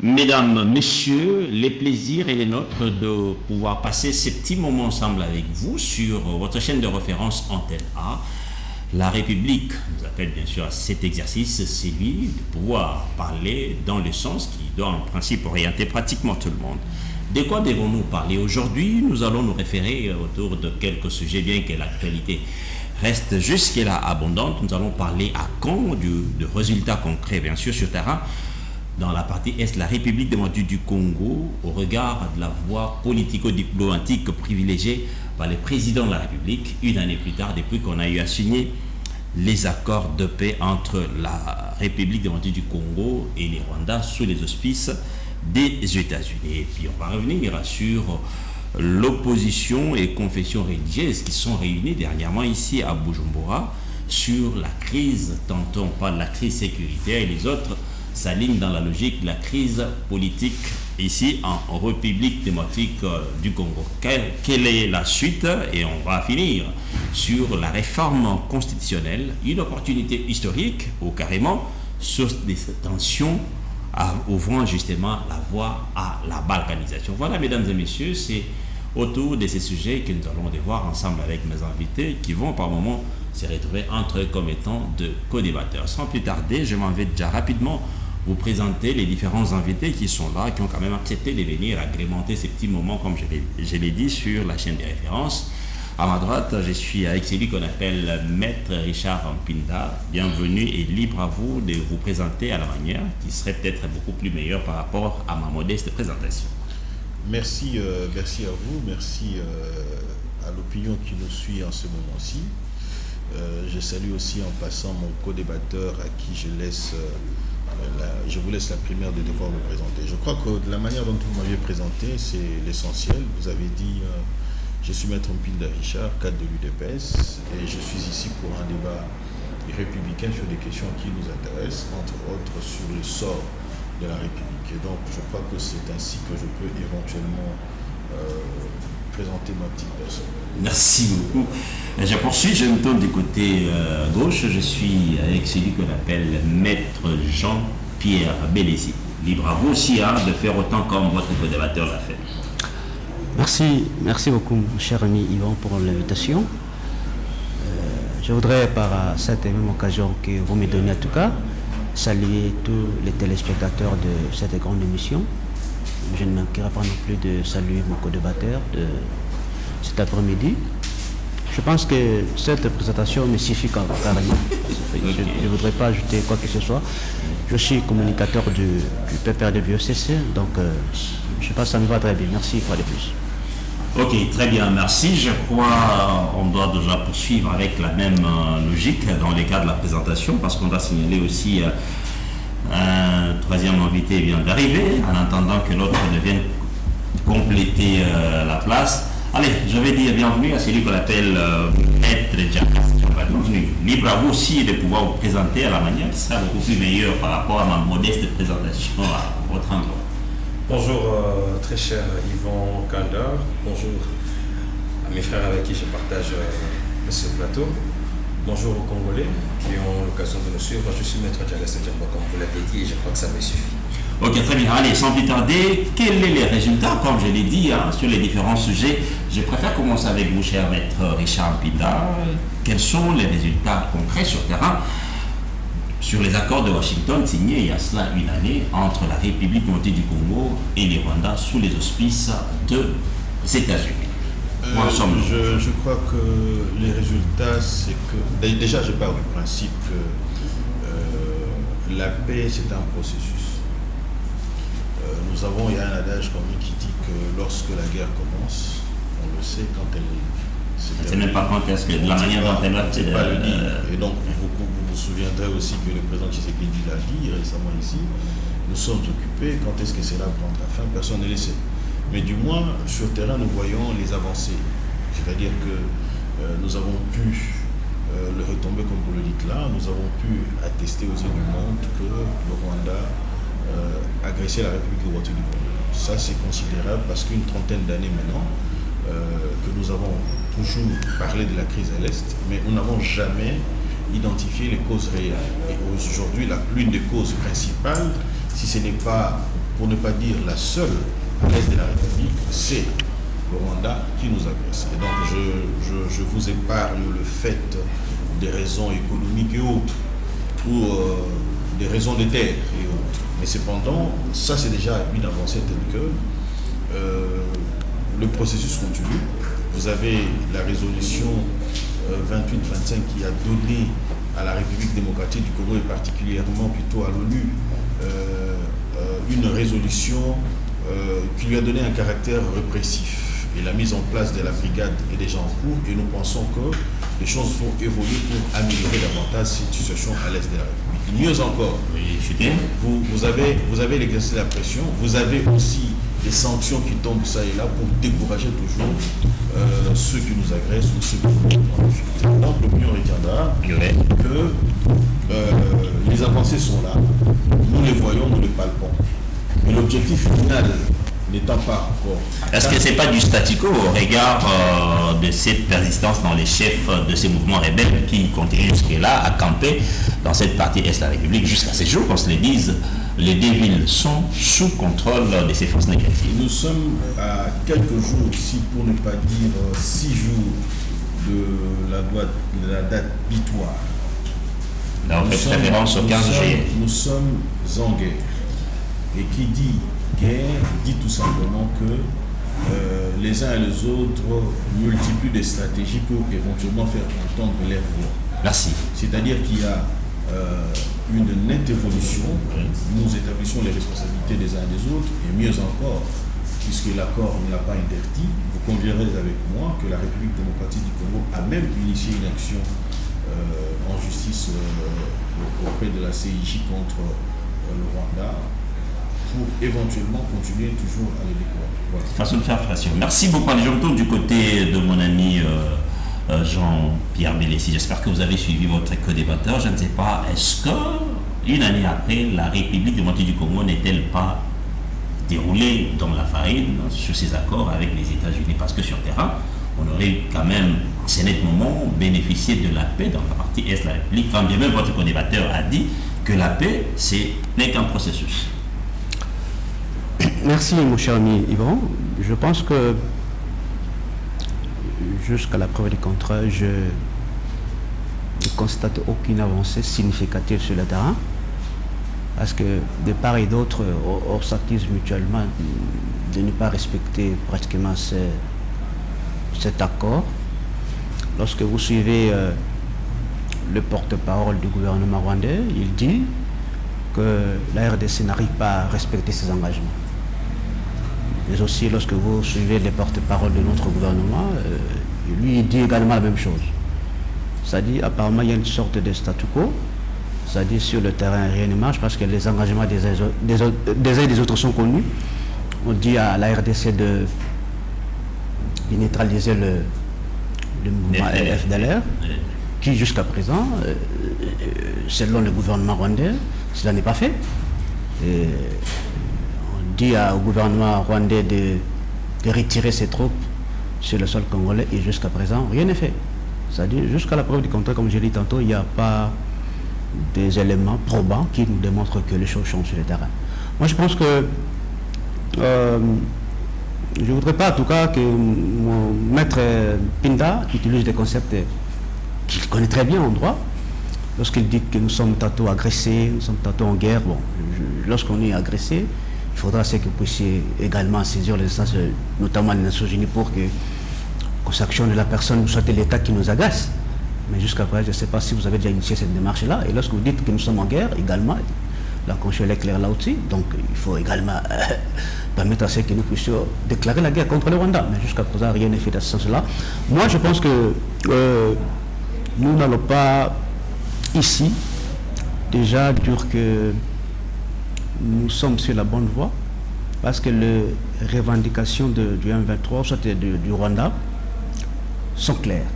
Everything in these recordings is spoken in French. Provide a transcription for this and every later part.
Mesdames, Messieurs, les plaisirs et les nôtres de pouvoir passer ces petits moments ensemble avec vous sur votre chaîne de référence Antenne A. La République nous appelle bien sûr à cet exercice, c'est lui de pouvoir parler dans le sens qui doit en principe orienter pratiquement tout le monde. De quoi devons-nous parler aujourd'hui? Nous allons nous référer autour de quelques sujets, bien que l'actualité reste jusque-là abondante. Nous allons parler à Caen de résultats concrets, bien sûr, sur terrain. Dans la partie Est, la République démocratique du Congo, au regard de la voie politico-diplomatique privilégiée par le président de la République, une année plus tard, depuis qu'on a eu à signer les accords de paix entre la République démocratique du Congo et les Rwandais sous les auspices des États-Unis. Et puis on va revenir sur l'opposition et confessions religieuses qui sont réunies dernièrement ici à Bujumbura sur la crise, tantôt on parle de la crise sécuritaire et les autres s'aligne dans la logique de la crise politique ici en République démocratique du Congo. Quelle est la suite? Et on va finir sur la réforme constitutionnelle, une opportunité historique ou carrément source des tensions ouvrant justement la voie à la balkanisation. Voilà, mesdames et messieurs, c'est autour de ces sujets que nous allons devoir ensemble avec mes invités qui vont par moments se retrouver entre eux comme étant de co-débatteurs. Sans plus tarder, je m'en vais déjà rapidement vous présenter les différents invités qui sont là, qui ont quand même accepté de venir agrémenter ces petits moments, comme je l'ai dit, sur la chaîne des références. À ma droite, je suis avec celui qu'on appelle Maître Richard Mpinda. Bienvenue et libre à vous de vous présenter à la manière qui serait peut-être beaucoup plus meilleure par rapport à ma modeste présentation. Merci, merci à vous, merci à l'opinion qui nous suit en ce moment-ci. Je salue aussi en passant mon co-débatteur à qui je vous laisse la première de devoir me présenter. Je crois que de la manière dont vous m'aviez présenté, c'est l'essentiel. Vous avez dit, je suis Maître Mpinda Richard, cadre de l'UDPS, et je suis ici pour un débat républicain sur des questions qui nous intéressent, entre autres sur le sort de la République. Et donc, je crois que c'est ainsi que je peux éventuellement présenter ma petite personne. Merci beaucoup. Je poursuis, je me tourne du côté gauche. Je suis avec celui qu'on appelle Maître Jean-Pierre Bélézy. Libre à vous aussi de faire autant comme votre co-débatteur l'a fait. Merci beaucoup, mon cher ami Yvan, pour l'invitation. Je voudrais, par cette même occasion que vous me donnez en tout cas, saluer tous les téléspectateurs de cette grande émission. Je ne manquerai pas non plus de saluer mon co-débatteur de cet après-midi. Je pense que cette présentation me suffit carrément. Je ne voudrais pas ajouter quoi que ce soit. Je suis communicateur du PPR de BioCC, donc je pense que ça me va très bien. Merci une fois de plus. Ok, très bien, merci. Je crois qu'on doit déjà poursuivre avec la même logique dans les cas de la présentation, parce qu'on doit signaler aussi un troisième invité vient d'arriver, en attendant que l'autre ne vienne compléter la place. Allez, je vais dire bienvenue à celui qu'on appelle Maître Jacques. Bienvenue. Libre à vous aussi de pouvoir vous présenter à la manière qui sera beaucoup plus meilleure par rapport à ma modeste présentation à votre endroit. Bonjour très cher Yvan Kandar, bonjour à mes frères avec qui je partage ce plateau. Bonjour aux Congolais qui ont l'occasion de nous suivre. Je suis Maître Diagas Djamba, comme vous l'avez dit, et je crois que ça me suffit. Ok, très bien. Allez, sans plus tarder, quels sont les résultats? Comme je l'ai dit, sur les différents sujets, je préfère commencer avec vous, cher Maître Richard Mpinda. Quels sont les résultats concrets sur terrain sur les accords de Washington signés il y a cela une année entre la République démocratique du Congo et les Rwandais sous les auspices des États-Unis? Je crois que les résultats, c'est que... Déjà, je pars du principe que la paix, c'est un processus. Il y a un adage commun qui dit que lorsque la guerre commence, on le sait quand elle... C'est même pas quand est-ce que de la manière dont elle va... pas le dire. Et donc, vous souviendrez aussi que le président Tshisekedi l'a dit récemment ici, nous sommes occupés, quand est-ce que cela prendra fin, personne ne le sait. Mais du moins, sur le terrain, nous voyons les avancées. C'est-à-dire que nous avons pu le retomber, comme vous le dites là, nous avons pu attester aux yeux du monde que le Rwanda agressait la République démocratique du Congo. Ça, c'est considérable parce qu'une trentaine d'années maintenant, que nous avons toujours parlé de la crise à l'Est, mais nous n'avons jamais identifié les causes réelles. Et aujourd'hui, l'une des causes principales, si ce n'est pas pour ne pas dire la seule à l'est de la République, c'est le Rwanda qui nous agresse. Et donc je vous épargne le fait des raisons économiques et autres, ou des raisons de terre et autres. Mais cependant, ça c'est déjà une avancée telle que le processus continue. Vous avez la résolution 28-25 qui a donné à la République démocratique du Congo et particulièrement plutôt à l'ONU une résolution qui lui a donné un caractère répressif et la mise en place de la brigade est déjà en cours et nous pensons que les choses vont évoluer pour améliorer davantage cette situation à l'est de la République. Mieux encore, vous avez l'exercice de la pression, vous avez aussi des sanctions qui tombent ça et là pour décourager toujours ceux qui nous agressent ou ceux qui nous ont. Donc l'opinion retiendra que les avancées sont là, nous les voyons, nous les palpons. Mais l'objectif final n'étant pas encore... Est-ce que ce n'est pas du statu quo au regard de cette persistance dans les chefs de ces mouvements rebelles qui continuent jusque-là à camper dans cette partie est de la République jusqu'à ces jours, qu'on se le dise, les deux villes sont sous contrôle de ces forces négatives? Nous sommes à quelques jours, si pour ne pas dire 6 jours de la date butoir. Là, on fait référence au 15 juillet. Nous sommes en guerre. Et qui dit guerre dit tout simplement que les uns et les autres multiplient des stratégies pour éventuellement faire entendre leur voix. Merci. C'est-à-dire qu'il y a une nette évolution. Nous établissons les responsabilités des uns et des autres, et mieux encore, puisque l'accord ne l'a pas interdit, vous conviendrez avec moi que la République démocratique du Congo a même initié une action en justice auprès de la CIJ contre le Rwanda, pour éventuellement continuer toujours à le découvrir. Voilà. Façon de faire pression. Merci beaucoup. Je retourne du côté de mon ami Jean-Pierre Bélessi. J'espère que vous avez suivi votre co-débatteur. Je ne sais pas, est-ce que une année après, la République démocratique du Congo n'est-elle pas déroulée dans la farine sur ces accords avec les États-Unis? Parce que sur terrain, on aurait quand même, à ce net moment, bénéficié de la paix dans la partie est de la République. Quand bien même votre co-débatteur a dit que la paix, n'est qu'un processus. Merci mon cher ami Yvan. Je pense que jusqu'à la preuve du contraire, je ne constate aucune avancée significative sur le terrain parce que de part et d'autre, on s'accuse mutuellement de ne pas respecter pratiquement cet accord. Lorsque vous suivez le porte-parole du gouvernement rwandais, il dit que la RDC n'arrive pas à respecter ses engagements. Mais aussi, lorsque vous suivez les porte-paroles de notre gouvernement, lui, il dit également la même chose. C'est-à-dire, apparemment, il y a une sorte de statu quo. C'est-à-dire, sur le terrain, rien ne marche parce que les engagements des uns et des autres sont connus. On dit à la RDC de neutraliser le mouvement FDLR, qui jusqu'à présent, selon le gouvernement rwandais, cela n'est pas fait. Et on dit au gouvernement rwandais de retirer ses troupes sur le sol congolais et jusqu'à présent, rien n'est fait. C'est-à-dire, jusqu'à la preuve du contraire, comme je l'ai dit tantôt, il n'y a pas des éléments probants qui nous démontrent que les choses changent sur le terrain. Moi, je pense que je ne voudrais pas, en tout cas, que mon maître Pinda utilise des concepts qu'il connaît très bien en droit. Lorsqu'il dit que nous sommes tantôt agressés, nous sommes tantôt en guerre, bon, lorsqu'on est agressé, il faudra que vous puissiez également saisir les instances, notamment les Nations Unies, pour qu'on sanctionne la personne, soit l'État qui nous agace. Mais jusqu'à présent, je ne sais pas si vous avez déjà initié cette démarche-là. Et lorsque vous dites que nous sommes en guerre, également, la conscience est claire là aussi. Donc il faut également permettre à ceux que nous puissions déclarer la guerre contre le Rwanda. Mais jusqu'à présent, rien n'est fait dans ce sens-là. Moi, je pense que nous n'allons pas ici déjà dire que nous sommes sur la bonne voie, parce que les revendications du M23, soit du Rwanda, sont claires.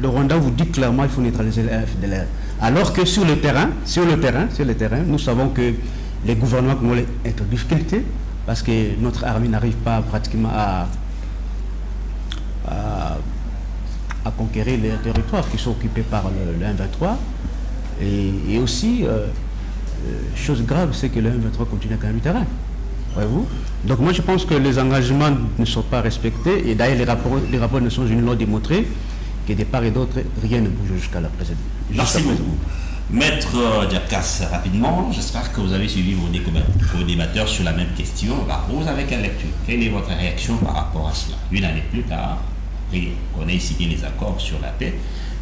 Le Rwanda vous dit clairement qu'il faut neutraliser le FDLR. Alors que sur le terrain, nous savons que les gouvernements congolais sont en difficulté parce que notre armée n'arrive pas pratiquement à conquérir les territoires qui sont occupés par le M23. Et aussi, chose grave, c'est que le M23 continue à gagner du terrain. Voyez-vous? Donc moi je pense que les engagements ne sont pas respectés, et d'ailleurs les rapports de Nations Unies l'ont démontré, que de part et d'autre, rien ne bouge jusqu'à la présente. Merci beaucoup. Maître Diakas, rapidement, j'espère que vous avez suivi vos débatteurs sur la même question. Vous avez quelle lecture? Quelle est votre réaction par rapport à cela? Une année plus tard, on a signé les accords sur la paix,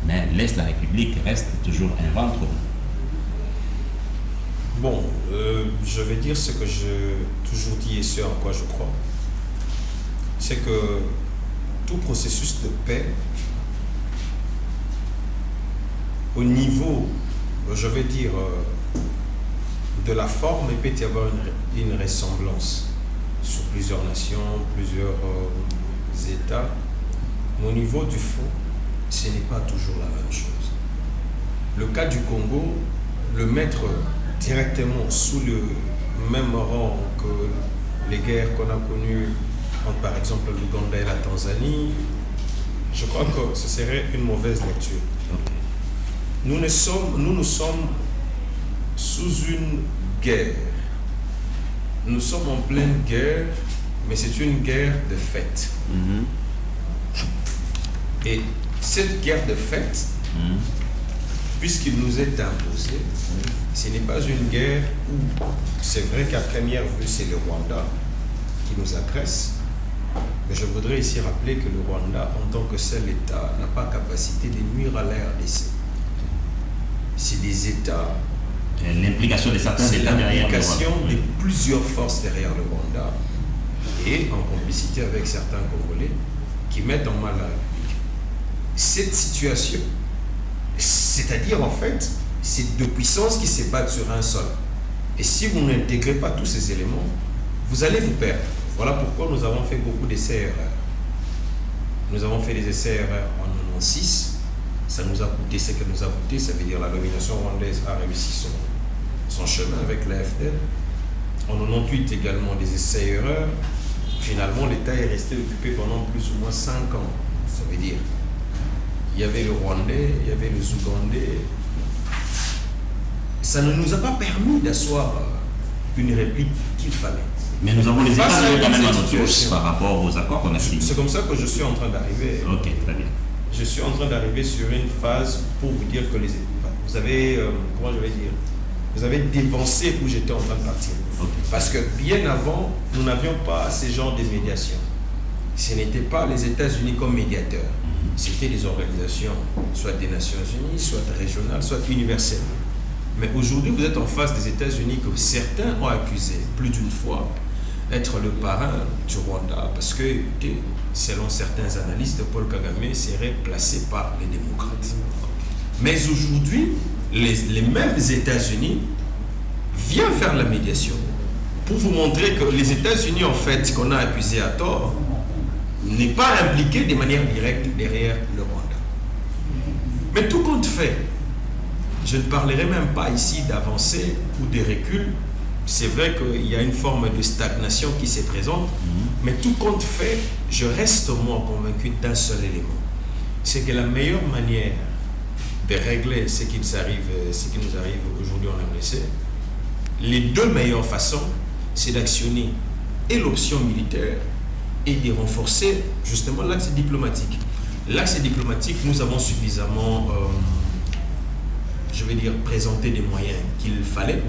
mais l'Est de la République reste toujours un ventre. Bon, je vais dire ce que j'ai toujours dit et ce en quoi je crois. C'est que tout processus de paix, au niveau, je vais dire, de la forme, il peut y avoir une ressemblance sur plusieurs nations, plusieurs États. Mais au niveau du fond, ce n'est pas toujours la même chose. Le cas du Congo, le mettre directement sous le même rang que les guerres qu'on a connues entre par exemple l'Ouganda et la Tanzanie, je crois que ce serait une mauvaise lecture. Nous sommes sous une guerre. Nous sommes en pleine guerre, mais c'est une guerre de fait. Et cette guerre de fait, puisqu'il nous est imposé, ce n'est pas une guerre où, c'est vrai qu'à première vue, c'est le Rwanda qui nous agresse, mais je voudrais ici rappeler que le Rwanda, en tant que seul État, n'a pas capacité de nuire à la RDC. C'est des États... L'implication de certains États derrière le Rwanda. C'est l'implication de plusieurs forces derrière le Rwanda et en complicité avec certains Congolais qui mettent en mal la République. Cette situation, c'est-à-dire en fait, c'est deux puissances qui se battent sur un sol. Et si vous n'intégrez pas tous ces éléments, vous allez vous perdre. Voilà pourquoi nous avons fait beaucoup d'essais-erreurs. Nous avons fait des essais-erreurs en 1996. Ça nous a coûté ce que nous a coûté. Ça veut dire la domination rwandaise a réussi son chemin avec l'AFD. En 1998 également des essais-erreurs. Finalement, l'État est resté occupé pendant plus ou moins 5 ans. Ça veut dire, il y avait le Rwandais, il y avait les Ougandais. Ça ne nous a pas permis d'asseoir une réplique qu'il fallait. Mais nous avons les États quand même à notre touche par rapport aux accords qu'on a signés. C'est comme ça que je suis en train d'arriver. Ok, très bien. Je suis en train d'arriver sur une phase pour vous dire que vous avez, comment je vais dire, vous avez dévancé où j'étais en train de partir. Okay. Parce que bien avant, nous n'avions pas ces genres de médiation. Ce n'était pas les États-Unis comme médiateurs. C'était des organisations, soit des Nations Unies, soit régionales, soit universelles. Mais aujourd'hui, vous êtes en face des États-Unis que certains ont accusé plus d'une fois d'être le parrain du Rwanda parce que, selon certains analystes, Paul Kagame serait placé par les démocrates. Mais aujourd'hui, les mêmes États-Unis viennent faire la médiation pour vous montrer que les États-Unis, en fait, qu'on a accusé à tort, n'est pas impliqué de manière directe derrière le Rwanda. Mais tout compte fait, je ne parlerai même pas ici d'avancée ou de recul. C'est vrai qu'il y a une forme de stagnation qui se présente, mais tout compte fait, je reste moi convaincu d'un seul élément. C'est que la meilleure manière de régler ce qui nous arrive aujourd'hui en RDC, les deux meilleures façons, c'est d'actionner et l'option militaire et de renforcer justement l'axe diplomatique. L'axe diplomatique, nous avons suffisamment, je vais dire, présenté des moyens qu'il fallait.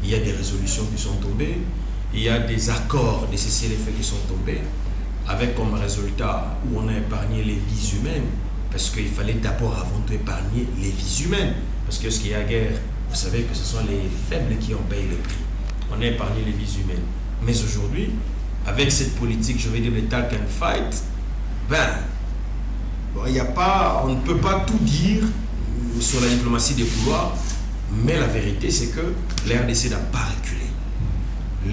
Il y a des résolutions qui sont tombées, il y a des accords de cessez-le-feu qui sont tombés, avec comme résultat où on a épargné les vies humaines, parce qu'il fallait d'abord avant tout épargner les vies humaines, parce que ce qu'il y a guerre, vous savez que ce sont les faibles qui en payent le prix. On a épargné les vies humaines. Mais aujourd'hui, avec cette politique, je vais dire, le talk and fight, il y a pas, on ne peut pas tout dire sur la diplomatie des couloirs, mais la vérité, c'est que la RDC n'a pas reculé.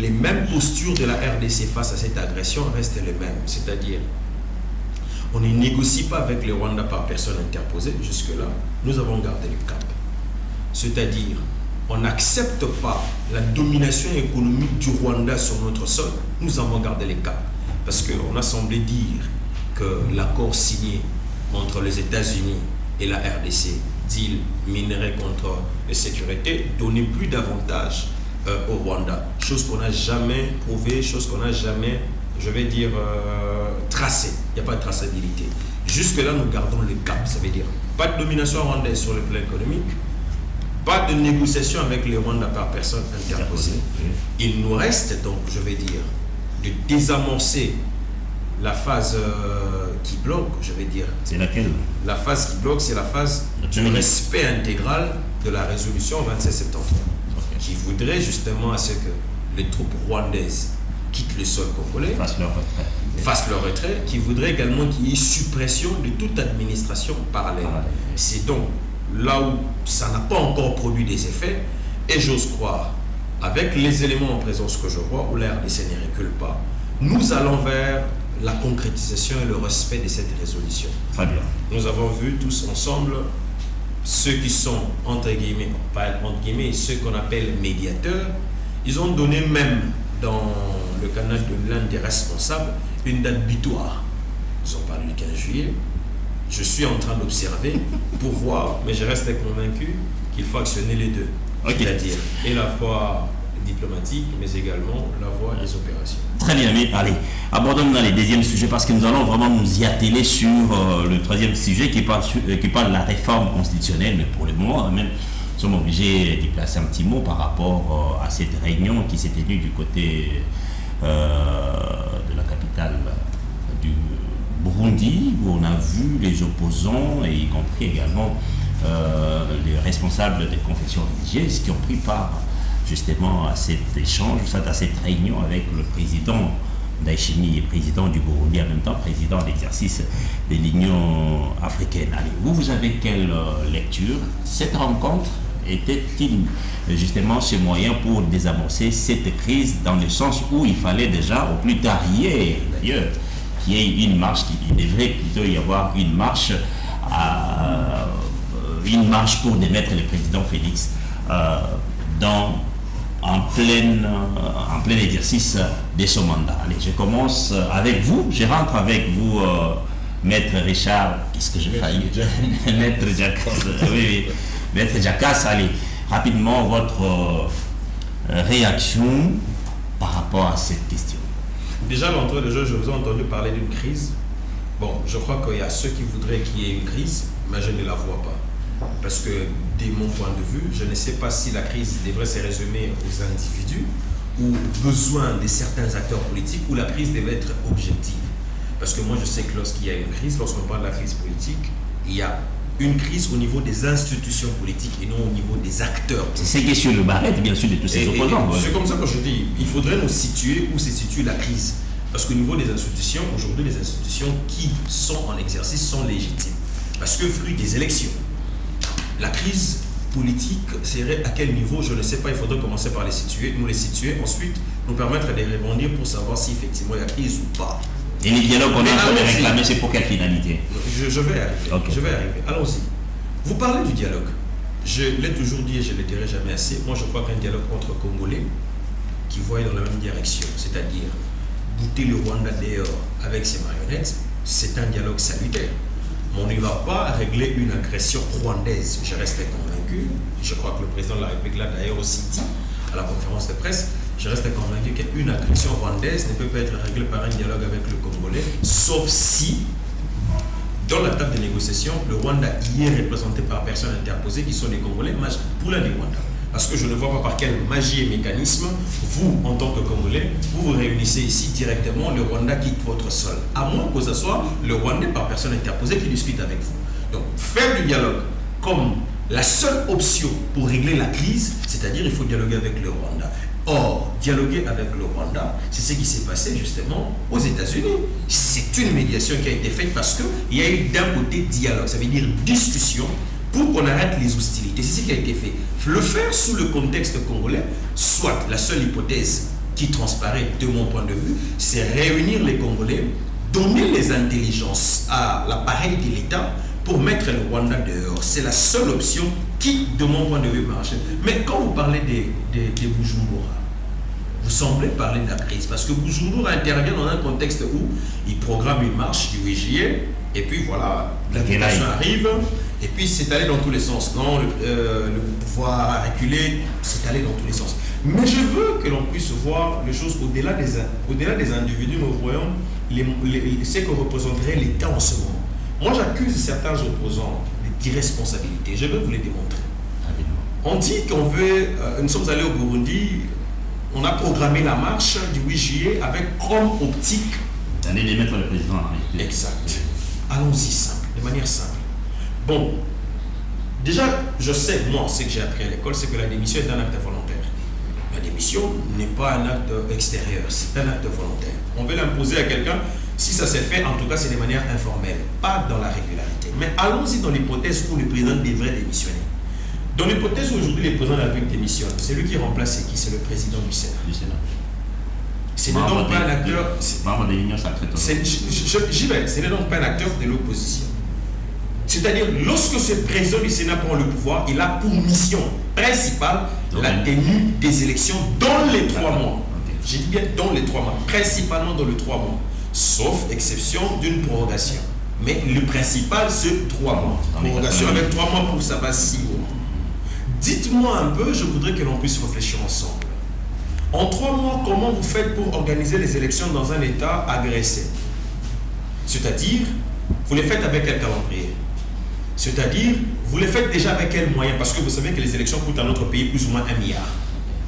Les mêmes postures de la RDC face à cette agression restent les mêmes. C'est-à-dire, on ne négocie pas avec le Rwanda par personne interposée. Jusque-là, nous avons gardé le cap. C'est-à-dire, on n'accepte pas la domination économique du Rwanda sur notre sol. Nous avons gardé le cap. Parce qu'on a semblé dire que l'accord signé entre les États-Unis et la RDC deal minerai contre la sécurité, donner plus d'avantages au Rwanda. Chose qu'on n'a jamais prouvée, chose qu'on n'a jamais, je vais dire, tracée. Il n'y a pas de traçabilité. Jusque-là, nous gardons le cap. Ça veut dire pas de domination rwandaise sur le plan économique, pas de négociation avec les Rwandais par personne interposée. Il nous reste donc, je vais dire, de désamorcer la phase qui bloque, je vais dire. C'est laquelle? La phase qui bloque, c'est la phase du respect intégral de la résolution 27 septembre. Qui voudrait justement à ce que les troupes rwandaises quittent le sol congolais, fassent leur retrait, qui voudrait également qu'il y ait suppression de toute administration parallèle. C'est donc là où ça n'a pas encore produit des effets, et j'ose croire, avec les éléments en présence que je vois, où la RDC ne recule pas, nous allons vers la concrétisation et le respect de cette résolution. Très bien. Nous avons vu tous ensemble ceux qui sont, entre guillemets, pas entre guillemets, ceux qu'on appelle médiateurs. Ils ont donné même dans le canal de l'un des responsables une date butoir. Ils ont parlé du 15 juillet. Je suis en train d'observer pour voir, mais je reste convaincu qu'il faut actionner les deux. C'est-à-dire et la voie diplomatique, mais également la voie des opérations. Très bien, mais allez, abordons dans les deuxièmes sujets parce que nous allons vraiment nous y atteler sur le troisième sujet qui parle de la réforme constitutionnelle, mais pour le moment, même, nous sommes obligés d'y placer un petit mot par rapport à cette réunion qui s'est tenue du côté de la capitale du Burundi, où on a vu les opposants, et y compris également les responsables des confessions religieuses qui ont pris part justement à cet échange, à cette réunion avec le président Ndayishimiye, président du Burundi, en même temps président d'exercice de l'Union africaine. Allez, vous avez quelle lecture? Cette rencontre était-il justement ce moyen pour désamorcer cette crise, dans le sens où il fallait déjà, au plus tard hier d'ailleurs, qu'il y ait une marche, qu'il devrait plutôt y avoir une marche pour démettre le président Félix en plein exercice de son mandat. Allez, je commence avec vous, je rentre avec vous, Maître Richard, qu'est-ce que j'ai failli Maître Jacas, oui, Maître Jacas, allez, rapidement votre réaction par rapport à cette question. Déjà, l'entrée de jeu, je vous ai entendu parler d'une crise. Bon, je crois qu'il y a ceux qui voudraient qu'il y ait une crise, mais je ne la vois pas. Parce que, de mon point de vue, je ne sais pas si la crise devrait se résumer aux individus ou aux besoins de certains acteurs politiques, ou la crise devait être objective. Parce que moi, je sais que lorsqu'il y a une crise, lorsqu'on parle de la crise politique, il y a une crise au niveau des institutions politiques et non au niveau des acteurs. C'est que sur le barrette, bien sûr, de tous ces opposants. C'est comme ça que je dis, il faudrait nous situer où se situe la crise. Parce qu'au niveau des institutions, aujourd'hui, les institutions qui sont en exercice sont légitimes. Parce que fruit des élections. La crise politique serait à quel niveau? Je ne sais pas, il faudrait commencer par nous les situer, ensuite nous permettre de rebondir pour savoir si effectivement il y a crise ou pas. Et les dialogues qu'on est en train de réclamer, c'est pour quelle finalité? Je vais arriver. Okay. Je vais arriver. Allons-y. Vous parlez du dialogue. Je l'ai toujours dit et je ne le dirai jamais assez. Moi, je crois qu'un dialogue entre Congolais qui voient dans la même direction, c'est-à-dire bouter le Rwanda dehors avec ses marionnettes, c'est un dialogue salutaire. Mais on ne va pas régler une agression rwandaise. Je reste convaincu. Je crois que le président de la République l'a d'ailleurs aussi dit à la conférence de presse. Je reste convaincu qu'une agression rwandaise ne peut pas être réglée par un dialogue avec le Congolais, sauf si, dans la table de négociation, le Rwanda y est représenté par personnes interposées qui sont des Congolais pour la Rwanda. Parce que je ne vois pas par quelle magie et mécanisme, vous, en tant que Congolais, vous vous réunissez ici directement, le Rwanda quitte votre sol. À moins que ce soit le Rwandais par personne interposée qui discute avec vous. Donc, faire du dialogue comme la seule option pour régler la crise, c'est-à-dire il faut dialoguer avec le Rwanda. Or, dialoguer avec le Rwanda, c'est ce qui s'est passé justement aux États-Unis. C'est une médiation qui a été faite parce qu'il y a eu d'un côté dialogue, ça veut dire discussion, pour qu'on arrête les hostilités. C'est ce qui a été fait. Le faire sous le contexte congolais, soit la seule hypothèse qui transparaît de mon point de vue, c'est réunir les Congolais, donner les intelligences à l'appareil de l'État pour mettre le Rwanda dehors. C'est la seule option qui, de mon point de vue, marche. Mais quand vous parlez de Bujumbura, vous semblez parler de la crise, parce que Bujumbura intervient dans un contexte où il programme une marche du 8 juillet, et puis voilà, l'invitation arrive, Et puis c'est allé dans tous les sens. Non, le pouvoir a reculé, c'est allé dans tous les sens. Mais je veux que l'on puisse voir les choses au-delà des individus. Nous voyons ce que représenterait l'État en ce moment. Moi, j'accuse certains opposants d'irresponsabilité. Je veux vous les démontrer. On dit qu'on veut... nous sommes allés au Burundi, on a programmé la marche du 8 juillet avec comme optique... D'aller démettre le président en République. Exact. Allons-y simple, de manière simple. Bon, déjà, je sais, moi, ce que j'ai appris à l'école, c'est que la démission est un acte volontaire. La démission n'est pas un acte extérieur, c'est un acte volontaire. On veut l'imposer à quelqu'un, si ça s'est fait, en tout cas, c'est de manière informelle, pas dans la régularité. Mais allons-y dans l'hypothèse où le président devrait démissionner. Dans l'hypothèse où aujourd'hui le président de la République démissionne, c'est lui qui remplace, c'est qui? C'est le président du Sénat. Ce n'est donc pas un acteur... J'y vais, ce n'est donc pas un acteur de l'opposition. C'est-à-dire, lorsque ce président du Sénat prend le pouvoir, il a pour mission principale la tenue des élections dans les 3 mois. J'ai dit bien dans les 3 mois, principalement dans les 3 mois, sauf exception d'une prorogation. Mais le principal, c'est 3 mois. Prorogation avec 3 mois pour ça va 6 mois. Dites-moi un peu, je voudrais que l'on puisse réfléchir ensemble. En 3 mois, comment vous faites pour organiser les élections dans un État agressé? C'est-à-dire, vous les faites avec quel calendrier? C'est-à-dire, vous les faites déjà avec quels moyens? Parce que vous savez que les élections coûtent à notre pays plus ou moins 1 milliard.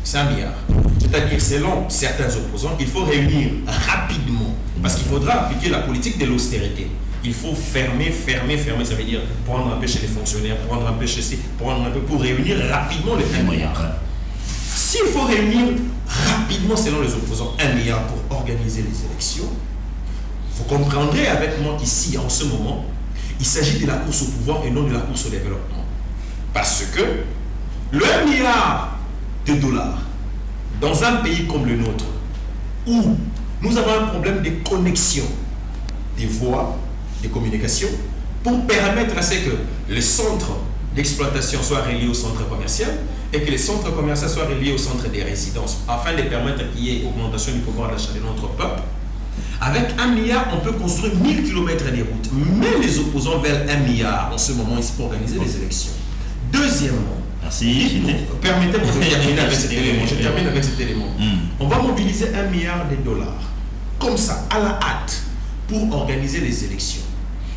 C'est 1 milliard. C'est-à-dire, selon certains opposants, il faut réunir rapidement. Parce qu'il faudra appliquer la politique de l'austérité. Il faut fermer. Ça veut dire prendre un peu chez les fonctionnaires, prendre un peu chez ces, prendre un peu pour réunir rapidement les 1 milliard. S'il faut réunir rapidement, selon les opposants, 1 milliard pour organiser les élections, vous comprendrez avec moi qu'ici, en ce moment, il s'agit de la course au pouvoir et non de la course au développement. Parce que le 1 milliard de dollars dans un pays comme le nôtre, où nous avons un problème de connexion des voies de communication, pour permettre à ce que les centres d'exploitation soient reliés au centre commercial et que les centres commerciaux soient reliés au centre des résidences, afin de permettre qu'il y ait augmentation du pouvoir d'achat de notre peuple. Avec 1 milliard, on peut construire 1000 km de routes. Mais les opposants veulent 1 milliard. En ce moment, ils pour organiser les élections. Deuxièmement, permettez-moi de terminer avec cet élément. Je termine avec cet élément. On va mobiliser 1 milliard de dollars, comme ça, à la hâte, pour organiser les élections.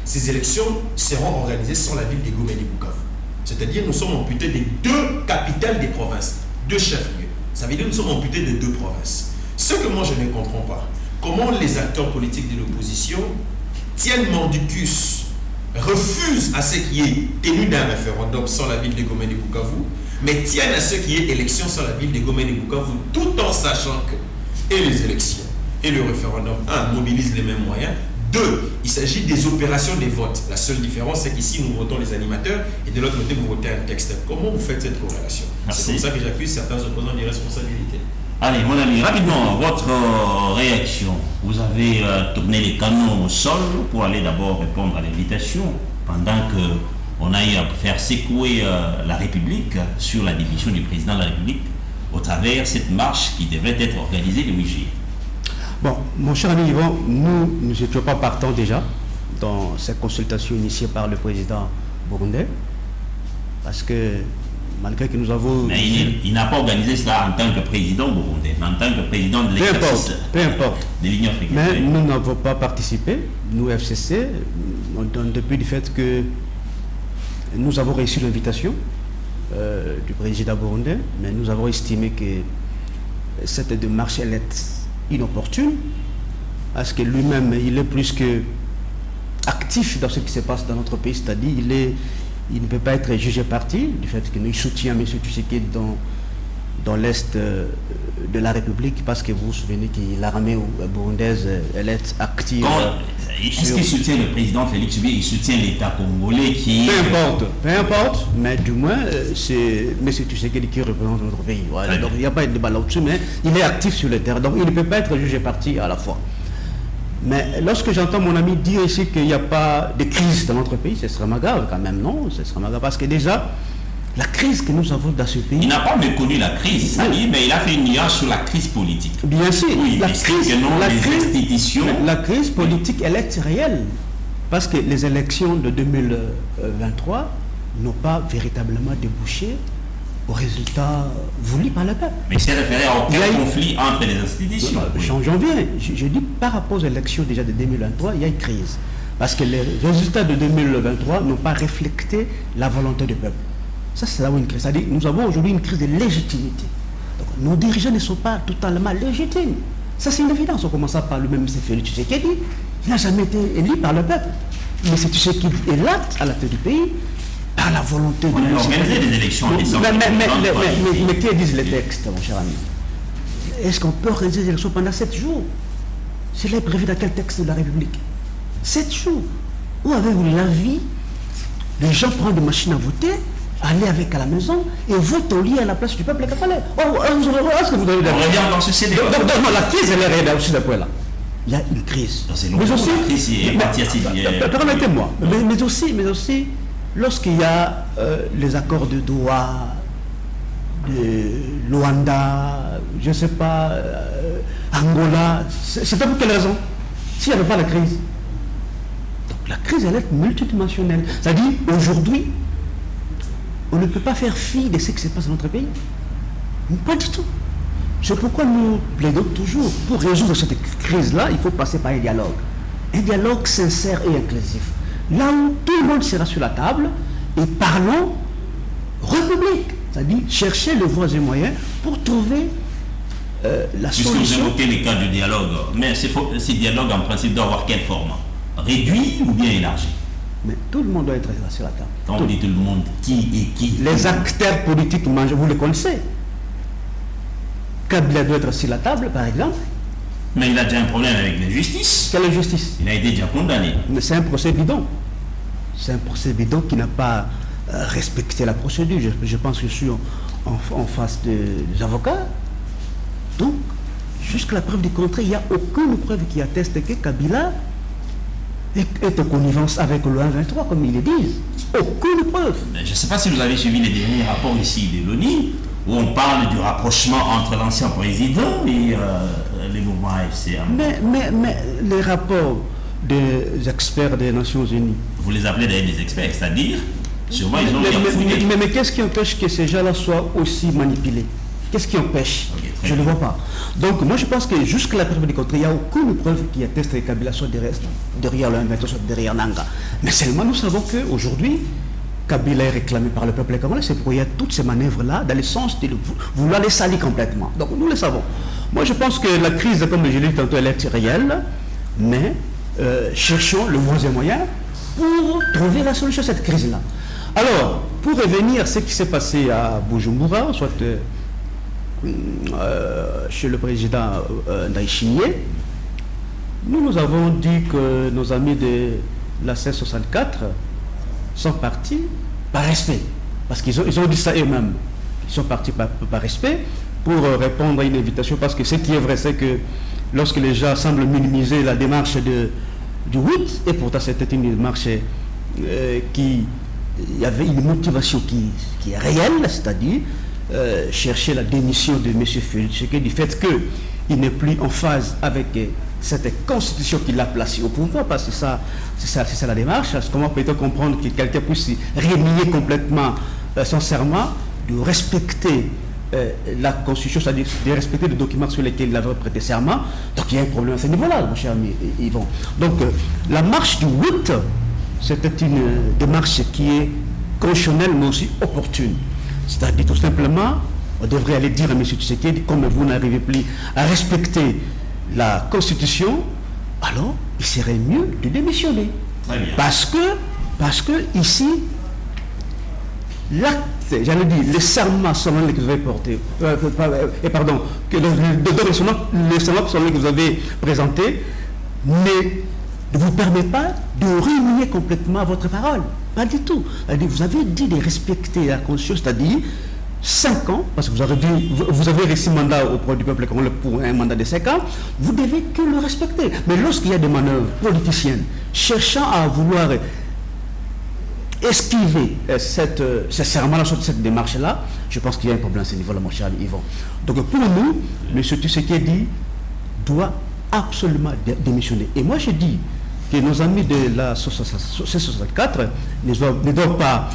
Ces élections seront organisées sans la ville de Goma et de Bukavu. C'est-à-dire, nous sommes amputés des 2 capitales des provinces, 2 chefs-lieux. Ça veut dire que nous sommes amputés de 2 provinces. Ce que moi, je ne comprends pas, comment les acteurs politiques de l'opposition tiennent mordicus, refusent à ce qui est tenu d'un référendum sans la ville de Goma et de Bukavu, mais tiennent à ce qui est élection sans la ville de Goma et de Bukavu, tout en sachant que et les élections et le référendum, 1, mobilisent les mêmes moyens, 2, il s'agit des opérations des votes. La seule différence, c'est qu'ici, nous votons les animateurs et de l'autre côté, vous votez un texte. Comment vous faites cette corrélation? C'est comme ça que j'accuse certains opposants d'irresponsabilité. Allez, mon ami, rapidement, votre réaction. Vous avez tourné les canons au sol pour aller d'abord répondre à l'invitation, pendant qu'on a eu à faire secouer la République sur la démission du président de la République au travers de cette marche qui devait être organisée le 8 juillet. Bon, mon cher ami Yvon, nous n'étions pas partants déjà dans cette consultation initiée par le président burundais, parce que malgré que nous avons... Mais il n'a pas organisé cela en tant que président burundais, mais en tant que président de l'exercice de l'Union africaine. Mais nous n'avons pas participé, nous FCC, depuis le fait que nous avons reçu l'invitation du président burundais, mais nous avons estimé que cette démarche elle est inopportune, parce que lui-même, il est plus que actif dans ce qui se passe dans notre pays, c'est-à-dire il ne peut pas être jugé parti du fait qu'il soutient M. Tshisekedi dans l'Est de la République, parce que vous vous souvenez que l'armée burundaise, elle est active. Est-ce qu'il soutient le président Félix Tshisekedi? Il soutient l'État congolais qui... Peu importe, mais du moins, c'est M. Tshisekedi qui représente notre pays. Voilà. Donc il n'y a pas de débat là-dessus, mais il est actif sur le terrain, donc il ne peut pas être jugé parti à la fois. Mais lorsque j'entends mon ami dire ici qu'il n'y a pas de crise dans notre pays, ce serait grave quand même, non? Ce serait grave, parce que déjà, la crise que nous avons dans ce pays... Il n'a pas méconnu la crise, ça dit, mais il a fait une nuance sur la crise politique. Bien sûr, oui, la crise politique, elle est réelle. Parce que les élections de 2023 n'ont pas véritablement débouché au résultat voulu par le peuple. Mais c'est référé à aucun conflit entre les institutions. J'en viens. Je dis par rapport aux élections déjà de 2023, il y a une crise. Parce que les résultats de 2023 n'ont pas reflété la volonté du peuple. Ça, c'est là où une crise. C'est-à-dire nous avons aujourd'hui une crise de légitimité. Donc, nos dirigeants ne sont pas totalement légitimes. Ça, c'est une évidence. On commence par le même Félix Tshisekedi. Il n'a jamais été élu par le peuple. Mais c'est Tshisekedi est là, à la tête du pays, par la volonté de... On a organisé des élections. Mais qui disent les textes, mon cher ami? Est-ce qu'on peut organiser des élections pendant 7 jours? C'est là prévu dans quel texte de la République? 7 jours. Où avez-vous l'avis? Les gens prennent des machines à voter, aller avec à la maison et voter au lit à la place du peuple congolais. Est-ce que vous avez on revient dans ce scénario. Donc, la crise, elle est réelle aussi de là. Il y a une crise. Mais aussi, permettez-moi, mais aussi, lorsqu'il y a les accords de Doha, de Luanda, je ne sais pas, Angola, c'était pour quelle raison? S'il n'y avait pas la crise. Donc la crise, elle est multidimensionnelle. C'est-à-dire, aujourd'hui, on ne peut pas faire fi de ce qui se passe dans notre pays. Pas du tout. C'est pourquoi nous plaidons toujours, pour résoudre cette crise-là, il faut passer par un dialogue. Un dialogue sincère et inclusif. Là où tout le monde sera sur la table et parlons république. C'est-à-dire chercher les voies et moyens pour trouver la solution. Puisque vous évoquez les cas du dialogue, mais ces dialogues en principe doivent avoir quel format? Réduit ou bien élargi? Mais tout le monde doit être sur la table. Quand on dit tout le monde, qui et qui? Les acteurs politiques, vous les connaissez. Kabila doit être sur la table, par exemple. Mais il a déjà un problème avec la justice. Quelle justice? Il a été déjà condamné. Mais c'est un procès bidon. C'est un procès bidon qui n'a pas respecté la procédure. Je pense que je suis en face des avocats. Donc, jusqu'à la preuve du contraire, il n'y a aucune preuve qui atteste que Kabila est en connivence avec le 1-23, comme ils le disent. Aucune preuve. Je ne sais pas si vous avez suivi les derniers rapports ici de l'ONU, où on parle du rapprochement entre l'ancien président et les mouvements AFC. Mais les rapports des experts des Nations Unies. Vous les appelez d'ailleurs des experts, c'est-à-dire, sûrement ils ont fouillé. Mais qu'est-ce qui empêche que ces gens-là soient aussi manipulés? Qu'est-ce qui empêche? Je ne le vois pas. Donc moi je pense que jusqu'à la preuve du contraire, il n'y a aucune preuve qui atteste que Kabila soit derrière le 1-23, soit derrière Nanga. Mais seulement nous savons qu'aujourd'hui, Kabila est réclamé par le peuple congolais, c'est pourquoi il y a toutes ces manœuvres-là dans le sens de vouloir les salir complètement. Donc nous le savons. Moi je pense que la crise, comme je l'ai dit tantôt, elle est réelle, mais cherchons le moyen pour trouver la solution à cette crise-là. Alors, pour revenir à ce qui s'est passé à Bujumbura, soit chez le président Ndayishimiye, nous avons dit que nos amis de la C64 sont partis par respect. Parce qu'ils ont dit ça eux-mêmes. Ils sont partis par respect pour répondre à une invitation. Parce que ce qui est vrai, c'est que lorsque les gens semblent minimiser la démarche du 8, et pourtant c'était une démarche qui... Il y avait une motivation qui est réelle, c'est-à-dire chercher la démission de M. Félix Tshisekedi du fait qu'il n'est plus en phase avec cette constitution qui l'a placé au pouvoir, parce que c'est ça la démarche. Comment peut-on comprendre que quelqu'un puisse renier complètement son serment, de respecter la constitution, c'est-à-dire de respecter les documents sur lesquels il avait prêté serment? Donc il y a un problème à ce niveau-là, mon cher ami Yvon. Donc la marche du 8, c'était une démarche qui est constitutionnelle mais aussi opportune. C'est-à-dire tout simplement, on devrait aller dire à M. Tshisekedi, comme vous n'arrivez plus à respecter la Constitution, alors il serait mieux de démissionner. Très bien. Parce que ici, l'acte, j'allais dire, le serment solennel que vous avez porté, le serment solennel que vous avez présenté, ne vous permet pas de renier complètement votre parole. Pas du tout. Vous avez dit de respecter la Constitution, c'est-à-dire 5 ans, parce que vous avez reçu mandat auprès du peuple congolais pour un mandat de 5 ans, vous devez que le respecter. Mais lorsqu'il y a des manœuvres politiciennes cherchant à vouloir esquiver ce serment-là, cette démarche-là, je pense qu'il y a un problème à ce niveau-là, mon cher Yvon. Donc pour nous, M. Tshisekedi doit absolument démissionner. Et moi je dis que nos amis de la C64 ne doivent pas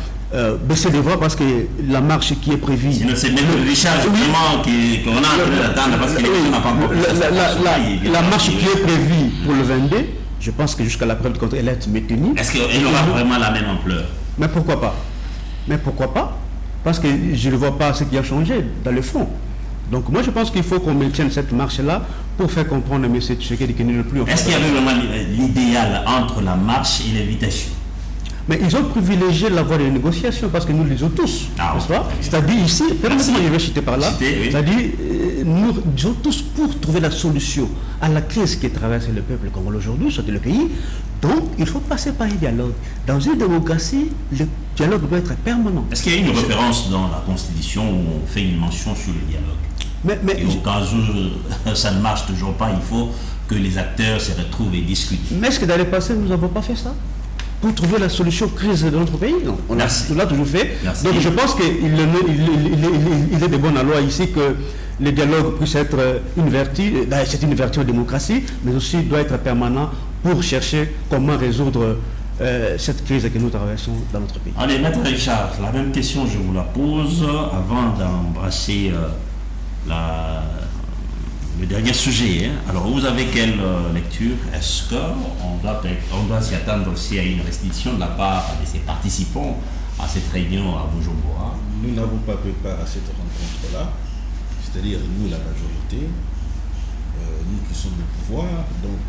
baisser les bras parce que la marche qui est prévue... Sinon, c'est même Richard justement qu'on a en train d'attendre parce que l'élection n'a pas encore... La marche qui est prévue pour le 22, je pense que jusqu'à la preuve du contraire, elle est maintenue. Est-ce qu'elle aura vraiment la même ampleur? Mais pourquoi pas? Parce que je ne vois pas ce qui a changé dans le fond. Donc moi je pense qu'il faut qu'on maintienne cette marche-là pour faire comprendre à M. Tshisekedi qu'il n'est le plus... Est-ce qu'il y avait vraiment l'idéal entre la marche et l'invitation? Mais ils ont privilégié la voie de négociation parce que nous le disons tous, n'est-ce pas? C'est-à-dire ici, permettez-moi de citer par là, c'est-à-dire nous disons tous pour trouver la solution à la crise qui traverse le peuple congolais aujourd'hui, sur le pays. Donc il faut passer par un dialogue. Dans une démocratie, le dialogue doit être permanent. Est-ce qu'il y a une référence dans la Constitution où on fait une mention sur le dialogue? Et au cas où ça ne marche toujours pas, il faut que les acteurs se retrouvent et discutent. Mais est-ce que dans le passé, nous n'avons pas fait ça pour trouver la solution crise de notre pays? Non, on l'a toujours fait. Merci. Donc je pense qu'il est de bonne loi ici que le dialogue puisse être une vertu, c'est une vertu en démocratie, mais aussi doit être permanent pour chercher comment résoudre cette crise que nous traversons dans notre pays. Allez, Maître Richard, la même question je vous la pose avant d'embrasser le dernier sujet. Alors, vous avez quelle lecture? Est-ce qu'on doit s'y attendre aussi à une restriction de la part de ces participants à cette réunion à Bujumbura? Nous n'avons pas pris part à cette rencontre-là, c'est-à-dire nous, la majorité, nous qui sommes au pouvoir. Donc,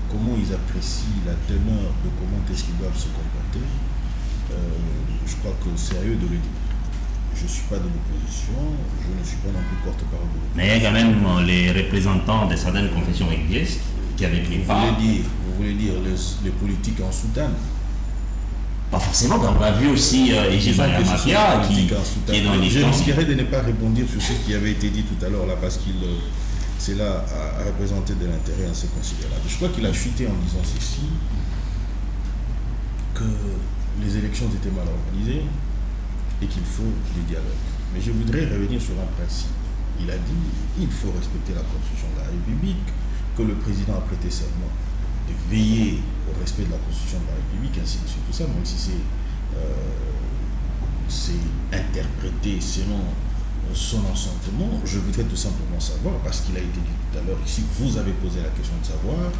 comment ils apprécient la teneur de comment est-ce qu'ils doivent se comporter, je crois que c'est à eux de le dire. Je ne suis pas de l'opposition, je ne suis pas non plus porte-parole de l'opposition. Mais il y a quand même les représentants de certaines confessions religieuses qui avaient pris part. Vous voulez dire les politiques en soutane? Pas forcément, on a vu aussi Égide Mafia qui est dans les Je risquerais de ne pas répondre sur ce qui avait été dit tout à l'heure là parce qu'il c'est là à représenter de l'intérêt assez considérable. Je crois qu'il a chuté en disant ceci, que les élections étaient mal organisées et qu'il faut du dialogue. Mais je voudrais revenir sur un principe. Il a dit il faut respecter la Constitution de la République, que le président a prêté serment de veiller au respect de la Constitution de la République, ainsi de suite, tout ça, même si c'est interprété selon son enchantement. Je voudrais tout simplement savoir, parce qu'il a été dit tout à l'heure ici, vous avez posé la question de savoir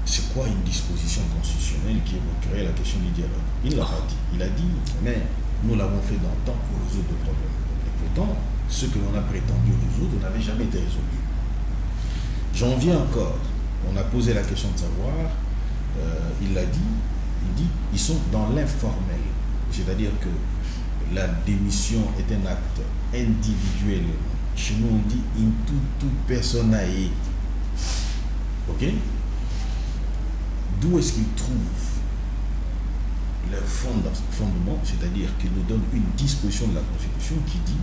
c'est quoi une disposition constitutionnelle qui évoquerait la question du dialogue. Il ne l'a pas dit. Il a dit, mais nous l'avons fait dans le temps pour résoudre le problème. Et pourtant, ce que l'on a prétendu résoudre n'avait jamais été résolu. J'en viens encore. On a posé la question de savoir, il l'a dit, il dit, ils sont dans l'informel. C'est-à-dire que la démission est un acte individuel. Chez nous, on dit in tutu personae. Ok? D'où est-ce qu'ils trouvent leur fondement, c'est-à-dire qu'ils nous donnent une disposition de la Constitution qui dit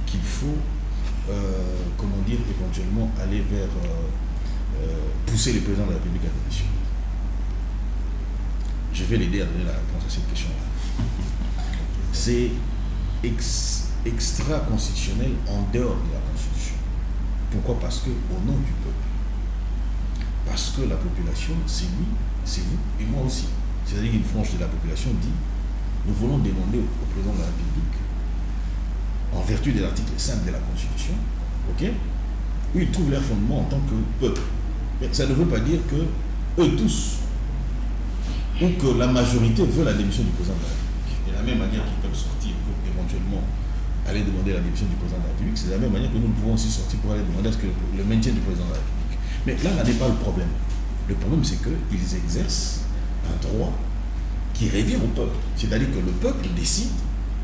qu'il faut, comment dire, éventuellement aller vers pousser le président de la République à démission. Je vais l'aider à donner la réponse à cette question-là. C'est extra-constitutionnel en dehors de la Constitution. Pourquoi? Parce que au nom du peuple. Parce que la population, c'est lui, c'est vous et moi aussi. C'est-à-dire qu'une frange de la population dit nous voulons demander au président de la République, en vertu de l'article 5 de la Constitution, ok, où ils trouvent leur fondement en tant que peuple. Mais ça ne veut pas dire que eux tous, ou que la majorité veut la démission du président de la République. De la même manière qu'ils peuvent sortir pour éventuellement aller demander la démission du président de la République, c'est de la même manière que nous pouvons aussi sortir pour aller demander le maintien du président de la République. Mais là n'est pas le problème. Le problème, c'est qu'ils exercent un droit qui revient au peuple. C'est-à-dire que le peuple décide,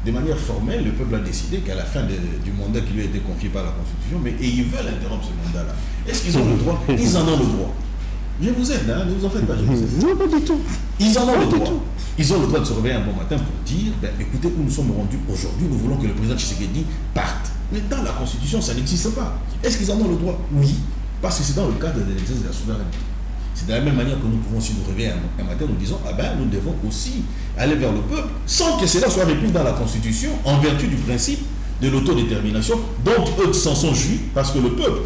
de manière formelle, le peuple a décidé qu'à la fin du mandat qui lui a été confié par la Constitution, et ils veulent interrompre ce mandat-là. Est-ce qu'ils ont le droit? Ils en ont le droit. Je vous aide, hein, ne vous en faites pas, je vous aide. Non, pas du tout. Ils en ont le droit. Ils ont le droit de se réveiller un bon matin pour dire, écoutez, où nous sommes rendus aujourd'hui, nous voulons que le président Tshisekedi parte. Mais dans la Constitution, ça n'existe pas. Est-ce qu'ils en ont le droit? Oui. Parce que c'est dans le cadre de l'exercice de la souveraineté. C'est de la même manière que nous pouvons aussi nous réveiller un matin, nous disons, nous devons aussi aller vers le peuple, sans que cela soit repris dans la Constitution, en vertu du principe de l'autodétermination, dont eux s'en sont jouis, parce que le peuple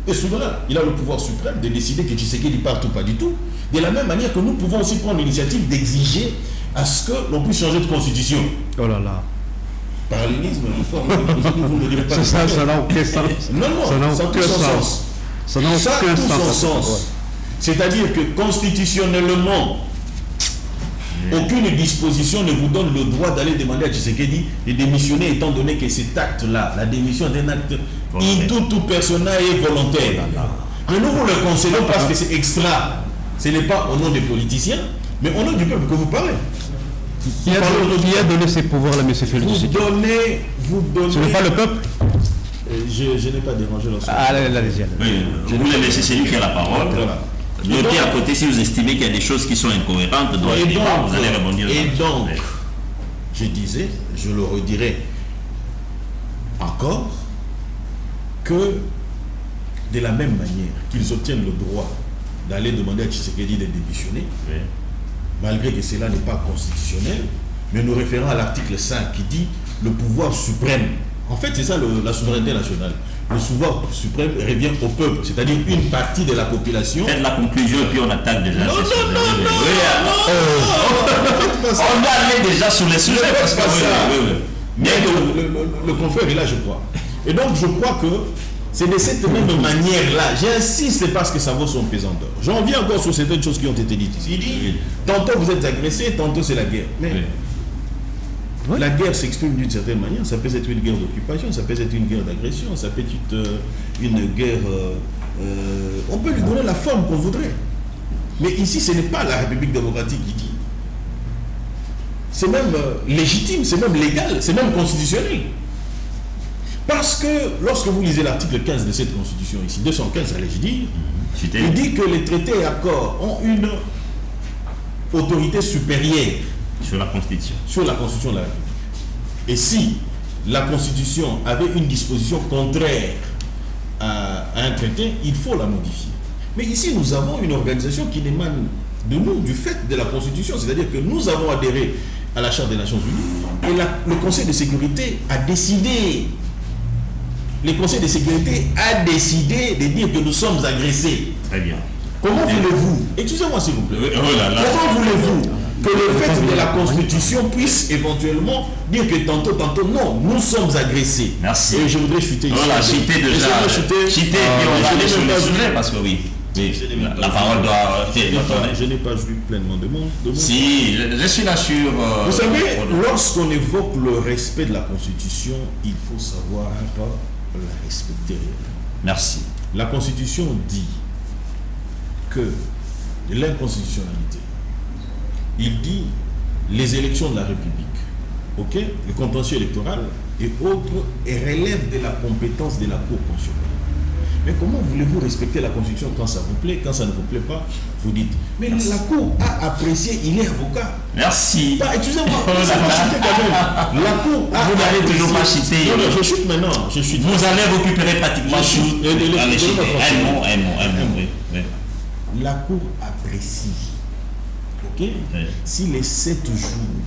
est souverain. Il a le pouvoir suprême de décider que Tshisekedi parte ou pas du tout. De la même manière que nous pouvons aussi prendre l'initiative d'exiger à ce que l'on puisse changer de constitution. Oh là là. Parallélisme, réforme, vous ne direz pas. Ça n'a aucun sens. Non, ça a tout son sens. Ça n'a aucun sens. Ouais. C'est-à-dire que constitutionnellement, aucune disposition ne vous donne le droit d'aller demander à Tshisekedi de démissionner, étant donné que cet acte-là, la démission est un acte in tutu persona et volontaire. Mais nous vous le concédons parce que c'est extra. Ce n'est pas au nom des politiciens, mais au nom du peuple que vous parlez. Qui a donné ces pouvoirs-là, M. Félix Tshisekedi? Vous donnez... Ce n'est pas le peuple? Je n'ai pas dérangé lorsque... Allez-y. Oui, vous voulez laisser celui qui a la parole. Voilà. Notez à côté si vous estimez qu'il y a des choses qui sont incohérentes dans le débat, vous allez rebondir. Et donc, je disais, je le redirai encore, que de la même manière qu'ils obtiennent le droit d'aller demander à Tshisekedi de démissionner, malgré que cela n'est pas constitutionnel, mais nous référons à l'article 5 qui dit le pouvoir suprême. En fait, c'est ça la souveraineté nationale. Le pouvoir suprême revient au peuple, c'est-à-dire une partie de la population. Faites la conclusion et puis on attaque déjà. Non. On va aller déjà sur les sujets parce que mais le confrère est là, je crois. Et donc, je crois que c'est de cette même manière-là. J'insiste parce que ça vaut son pesanteur. J'en viens encore sur certaines choses qui ont été dites ici. Il dit, tantôt vous êtes agressé, tantôt c'est la guerre. Mais la guerre s'exprime d'une certaine manière. Ça peut être une guerre d'occupation, ça peut être une guerre d'agression, ça peut être une guerre... on peut lui donner la forme qu'on voudrait. Mais ici, ce n'est pas la République démocratique qui dit. C'est même légitime, c'est même légal, c'est même constitutionnel. Parce que lorsque vous lisez l'article 15 de cette constitution ici, 215, allais-je dire, il dit que les traités et accords ont une autorité supérieure sur la Constitution. Sur la Constitution de la République. Et si la Constitution avait une disposition contraire à un traité, il faut la modifier. Mais ici, nous avons une organisation qui émane de nous, du fait de la Constitution. C'est-à-dire que nous avons adhéré à la Charte des Nations Unies et le Conseil de sécurité a décidé. Le Conseil de sécurité a décidé de dire que nous sommes agressés. Très bien. Comment voulez-vous, excusez-moi s'il vous plaît, comment voulez-vous que le fait de la Constitution puisse éventuellement dire que tantôt, non, nous sommes agressés. Merci. Et je voudrais chuter ici. Voilà, chuter déjà. Chuter, et on va aller sur le sujet parce que oui. La parole doit... Je n'ai pas joui pleinement de mon... Si, je suis là sur... Vous savez, lorsqu'on évoque le respect de la Constitution, il faut savoir la respecter. Merci. La Constitution dit que l'inconstitutionnalité, il dit les élections de la République, ok, le contentieux électoral et autres, et relève de la compétence de la Cour constitutionnelle. Mais comment voulez-vous respecter la Constitution quand ça vous plaît, quand ça ne vous plaît pas, vous dites. Mais merci. La Cour a apprécié, il est avocat. Merci. Excusez-moi, c'est pas chuter quand même. La Cour a vous n'allez toujours pas chuter. Non, je chute maintenant. Je chute. Vous allez récupérer pratiquement un mot. La Cour apprécie, ok, si les 7 jours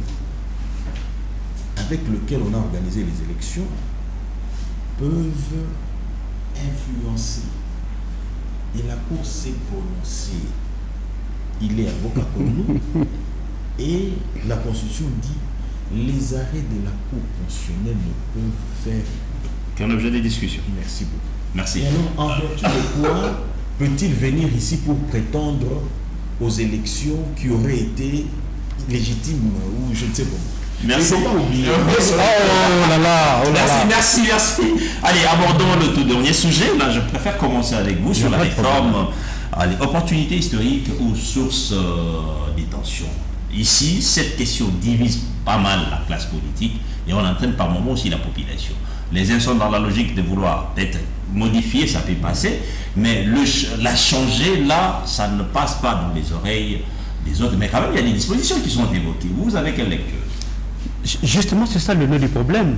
avec lesquels on a organisé les élections peuvent influencer. Et la Cour s'est prononcée. Il est avocat comme nous. Et la Constitution dit les arrêts de la Cour constitutionnelle ne peuvent faire qu'un objet de discussion. Merci beaucoup. Merci. Et alors, en vertu de quoi peut-il venir ici pour prétendre aux élections qui auraient été légitimes ou je ne sais pas. Merci. Il ne faut pas oublier. Oh là là. Merci. Allez, abordons le tout dernier sujet. Là, je préfère commencer avec vous sur la réforme. Allez, opportunité historique ou source des tensions. Ici, cette question divise pas mal la classe politique et on entraîne par moments aussi la population. Les uns sont dans la logique de vouloir peut-être modifier, ça peut passer, mais la changer là, ça ne passe pas dans les oreilles des autres. Mais quand même, il y a des dispositions qui sont évoquées. Vous avez quelle lecture? Justement, c'est ça le nœud du problème.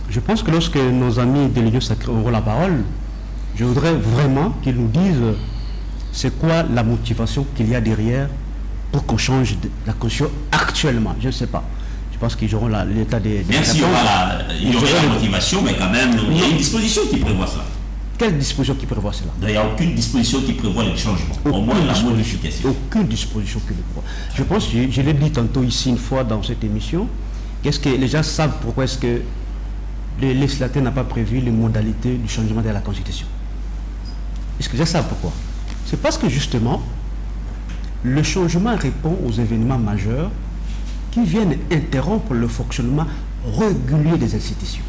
Je pense que lorsque nos amis de l'Union sacrée auront la parole, je voudrais vraiment qu'ils nous disent c'est quoi la motivation qu'il y a derrière pour qu'on change la constitution actuellement. Je ne sais pas. Je pense qu'ils auront l'état des... Bien sûr, il y aurait la motivation, mais quand même, il y a une disposition qui prévoit cela. quelle disposition qui prévoit cela? Il n'y a aucune disposition qui prévoit le changement, au moins la modification. Aucune disposition qui le prévoit. Je pense que je l'ai dit tantôt ici une fois dans cette émission, qu'est-ce que les gens savent pourquoi est-ce que le législateur n'a pas prévu les modalités du changement de la Constitution. Est-ce que les gens savent pourquoi? C'est parce que justement, le changement répond aux événements majeurs qui viennent interrompre le fonctionnement régulier des institutions.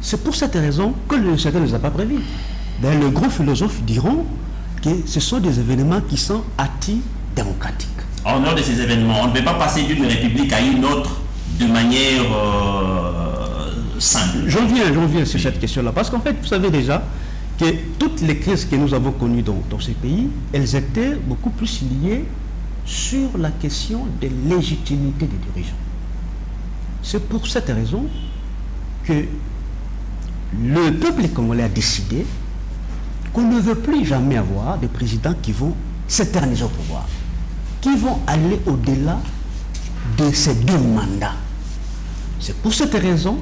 C'est pour cette raison que le législateur ne les a pas prévus. D'ailleurs, les grands philosophes diront que ce sont des événements qui sont antidémocratiques. En dehors de ces événements, on ne peut pas passer d'une république à une autre de manière simple. J'en viens sur cette question-là, parce qu'en fait, vous savez déjà que toutes les crises que nous avons connues dans ces pays, elles étaient beaucoup plus liées sur la question de légitimité des dirigeants. C'est pour cette raison que le peuple congolais a décidé qu'on ne veut plus jamais avoir des présidents qui vont s'éterniser au pouvoir, qui vont aller au-delà de ces 2 mandats. C'est pour cette raison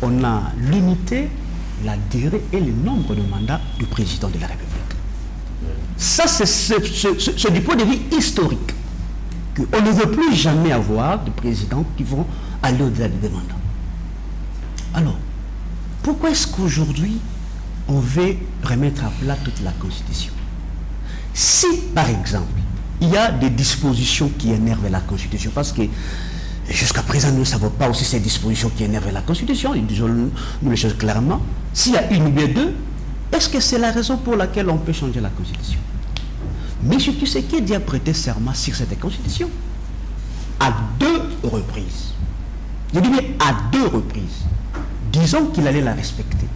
qu'on a limité la durée et le nombre de mandats du président de la République. Ça, c'est du point de vue historique qu'on ne veut plus jamais avoir de présidents qui vont aller au-delà des 2 mandats. Alors, pourquoi est-ce qu'aujourd'hui on veut remettre à plat toute la Constitution? Si, par exemple, il y a des dispositions qui énervent la Constitution, parce que jusqu'à présent nous ne savons pas aussi ces dispositions qui énervent la Constitution, disons-nous les choses clairement, s'il y a une ou bien 2, est-ce que c'est la raison pour laquelle on peut changer la Constitution? M. Tshisekedi a prêté serment sur cette Constitution à 2 reprises. Je dis bien à 2 reprises. Disons qu'il allait la respecter.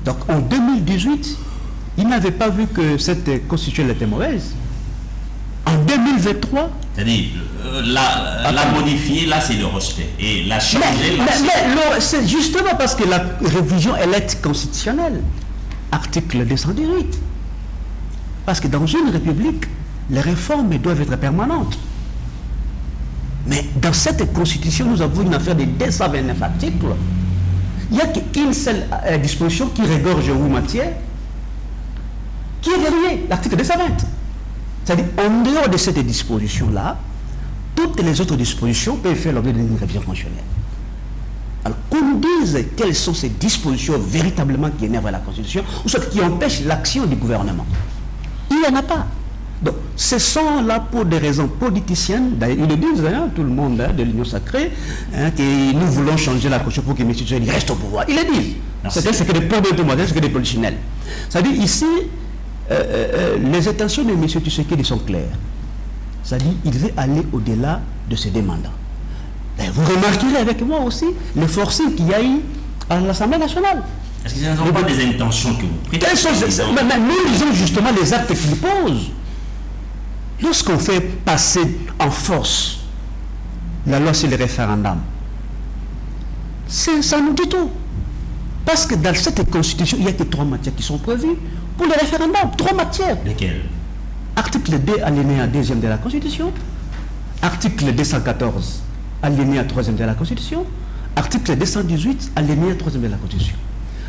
Donc en 2018, il n'avait pas vu que cette Constitution était mauvaise. En 2023... C'est-à-dire, la modifier, là c'est le respect. Et la changer, là c'est justement parce que la révision, elle est constitutionnelle. Article 218. Parce que dans une république, les réformes doivent être permanentes. Mais dans cette constitution, nous avons une affaire de 229 articles. Il n'y a qu'une seule disposition qui regorge 8 matières, qui est verrouillée, l'article 220. C'est-à-dire, en dehors de cette disposition-là, toutes les autres dispositions peuvent faire l'objet d'une révision constitutionnelle. Alors, qu'on nous dise quelles sont ces dispositions véritablement qui énervent la Constitution, ou soit qui empêchent l'action du gouvernement. Il n'y en a pas. Donc, ce sont là pour des raisons politiciennes, ils le disent, tout le monde de l'Union sacrée, que nous voulons changer la Constitution pour que M. Tshisekedi reste au pouvoir. Ils le disent. C'est que des problèmes de modèle, c'est que des politiciens. C'est-à-dire, ici, les intentions de M. Tshisekedi sont claires. C'est-à-dire, il veut aller au-delà de ces 2 mandats. Vous remarquerez avec moi aussi le forcing qu'il y a eu à l'Assemblée nationale. Est-ce que ce ne sont pas des intentions que vous prêtez? Nous disons justement les actes qu'ils posent. Lorsqu'on fait passer en force la loi sur le référendum, ça nous dit tout. Parce que dans cette constitution, il n'y a que 3 matières qui sont prévues pour le référendum. 3 matières. Lesquelles? Article 2, alinéa 2e de la Constitution. Article 214, alinéa 3e de la Constitution. Article 218, alinéa 3e de la Constitution.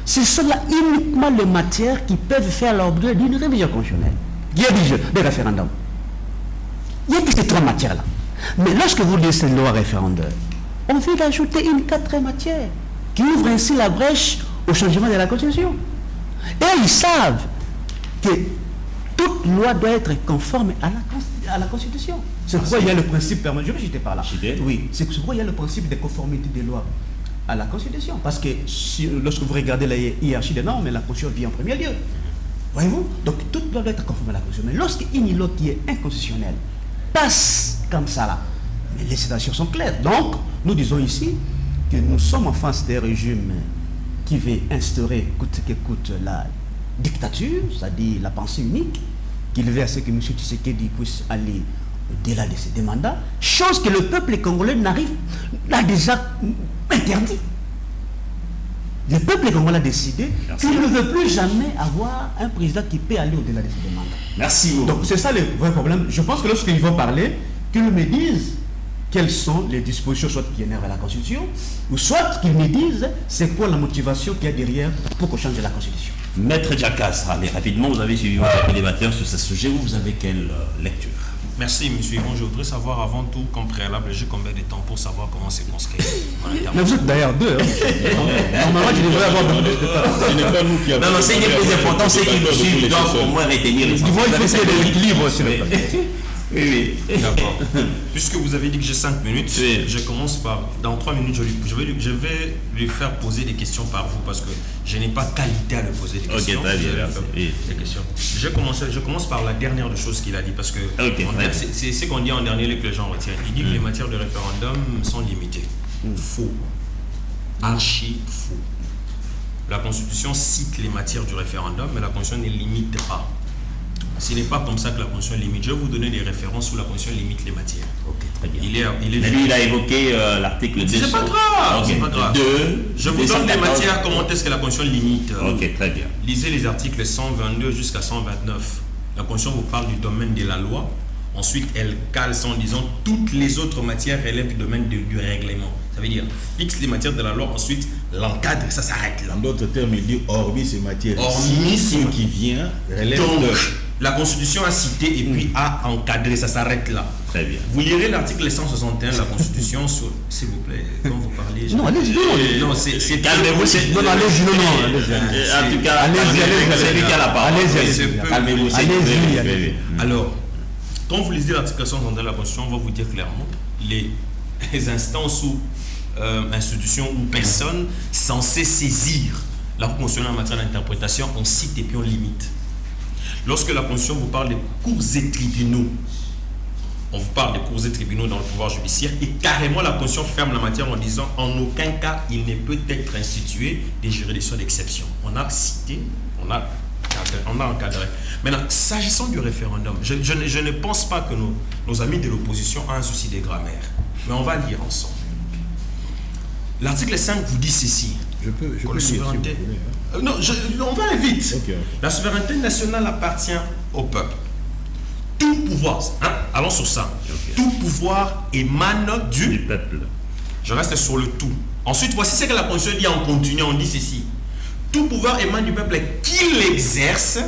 Ce sont là uniquement les matières qui peuvent faire l'objet d'une révision constitutionnelle, qui exige des référendums. Il n'y a que ces 3 matières-là. Mais lorsque vous lisez cette loi référendaire, on vient d'ajouter une 4e matière qui ouvre ainsi la brèche au changement de la Constitution. Et ils savent que toute loi doit être conforme à la Constitution. C'est pourquoi il y a le principe permanent. J'étais par là. Oui, c'est pourquoi il y a le principe de conformité des lois à la Constitution. Parce que lorsque vous regardez la hiérarchie des normes, la Constitution vient en premier lieu. Voyez-vous? Donc toute loi doit être conforme à la Constitution. Mais lorsqu'une loi qui est inconstitutionnelle passe comme ça là, les citations sont claires. Donc, nous disons ici que nous sommes en face d'un régime qui veut instaurer, coûte que coûte, la dictature, c'est-à-dire la pensée unique, qu'il veut à ce que M. Tshisekedi puisse aller au-delà de ses 2 mandats, chose que le peuple congolais l'a déjà interdit. Le peuple congolais a décidé qu'il ne veut plus jamais avoir un président qui peut aller au-delà de ses 2 mandats. Merci beaucoup. Donc c'est ça le vrai problème. Je pense que lorsqu'ils vont parler, qu'ils me disent quelles sont les dispositions soit qui énervent la Constitution, ou soit qu'ils me disent c'est quoi la motivation qu'il y a derrière pour qu'on change la Constitution. Maître Djakas, allez, rapidement, vous avez suivi votre débatteur sur ce sujet. Vous avez quelle lecture? Merci, monsieur Yvon. Je voudrais savoir avant tout, comme préalable, j'ai combien de temps pour savoir comment c'est conscrit. Mais vous êtes d'ailleurs deux. Normalement, je devrais avoir beaucoup de temps. Ce n'est pas nous qui avons. Non, c'est le plus important, c'est qu'ils nous suivent, doivent au moins retenir les Du moins, il faut qu'il y ait de l'équilibre aussi. Oui. D'accord. Puisque vous avez dit que j'ai 5 minutes, Oui. je commence par, dans 3 minutes, je vais lui faire poser des questions par vous parce que je n'ai pas qualité à lui poser des questions. Ok, très bien, Je vais lui merci. faire Oui. des questions. Je commence par la dernière des choses qu'il a dit parce que Ok, très bien. c'est ce qu'on dit en dernier que les gens retiennent. Il dit que les matières de référendum sont limitées. Faux. Archi faux. La Constitution cite les matières du référendum, mais la Constitution ne limite pas. Ce n'est pas comme ça que la Constitution limite. Je vais vous donner des références où la Constitution limite les matières. Ok, très bien. Il est Mais lui, il a évoqué l'article 2. C'est pas grave, c'est pas grave. Je vous donne les matières, comment est-ce que la Constitution limite. Ok, très bien. Lisez les articles 122 jusqu'à 129. La Constitution vous parle du domaine de la loi. Ensuite, elle cale en disant toutes les autres matières relèvent du domaine du règlement. Ça veut dire fixe les matières de la loi, ensuite l'encadre, ça s'arrête là. En d'autres termes, il dit hormis ces matières. Hormis ce ces- qui vient relève Donc, de. la Constitution a cité et puis a encadré, ça s'arrête là. Très bien. Vous lirez l'article 161 de la Constitution, s'il vous plaît, quand vous parlez. Non, allez-y, Non, c'est Calmez-vous, c'est. Non, allez-y, allez-y. En tout cas, Allez-y, c'est lui qui a la parole. Allez-y, Calmez-vous, c'est allez-y, lui. allez-y. Alors, quand vous lisez l'article 161 de la Constitution, on va vous dire clairement les instances ou institutions ou personnes censées saisir la Constitution en matière d'interprétation, on cite et puis on limite. Lorsque la Constitution vous parle des cours et tribunaux, on vous parle des cours et tribunaux dans le pouvoir judiciaire et carrément la Constitution ferme la matière en disant en aucun cas il ne peut être institué des juridictions d'exception. On a cité, on a encadré. Maintenant, s'agissant du référendum, je ne pense pas que nos amis de l'opposition ont un souci de grammaire, mais on va lire ensemble. L'article 5 vous dit ceci. Je peux Que lire, la si vous souveraineté. voulez, Non, on va aller vite. Ok. La souveraineté nationale appartient au peuple. Tout pouvoir, allons sur ça. Ok. Tout pouvoir émane Du du. peuple. Je reste sur le tout. Ensuite, voici ce que la Constitution dit en continuant. On dit ceci. Tout pouvoir émane du peuple qui l'exerce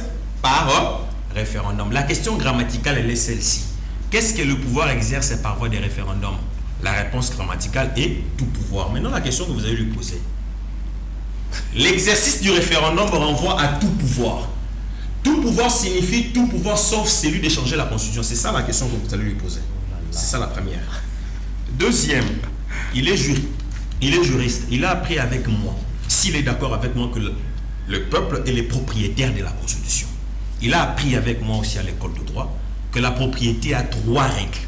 par référendum. La question grammaticale, elle est celle-ci. Qu'est-ce que le pouvoir exerce par voie des référendums? La réponse grammaticale est tout pouvoir. Maintenant, la question que vous allez lui poser. L'exercice du référendum renvoie à tout pouvoir. Tout pouvoir signifie tout pouvoir sauf celui de changer la Constitution. C'est ça la question que vous allez lui poser. C'est ça la première. Deuxième, il est juriste. Il a appris avec moi, s'il est d'accord avec moi, que le peuple est le propriétaire de la Constitution. Il a appris avec moi aussi à l'école de droit que la propriété a 3 règles.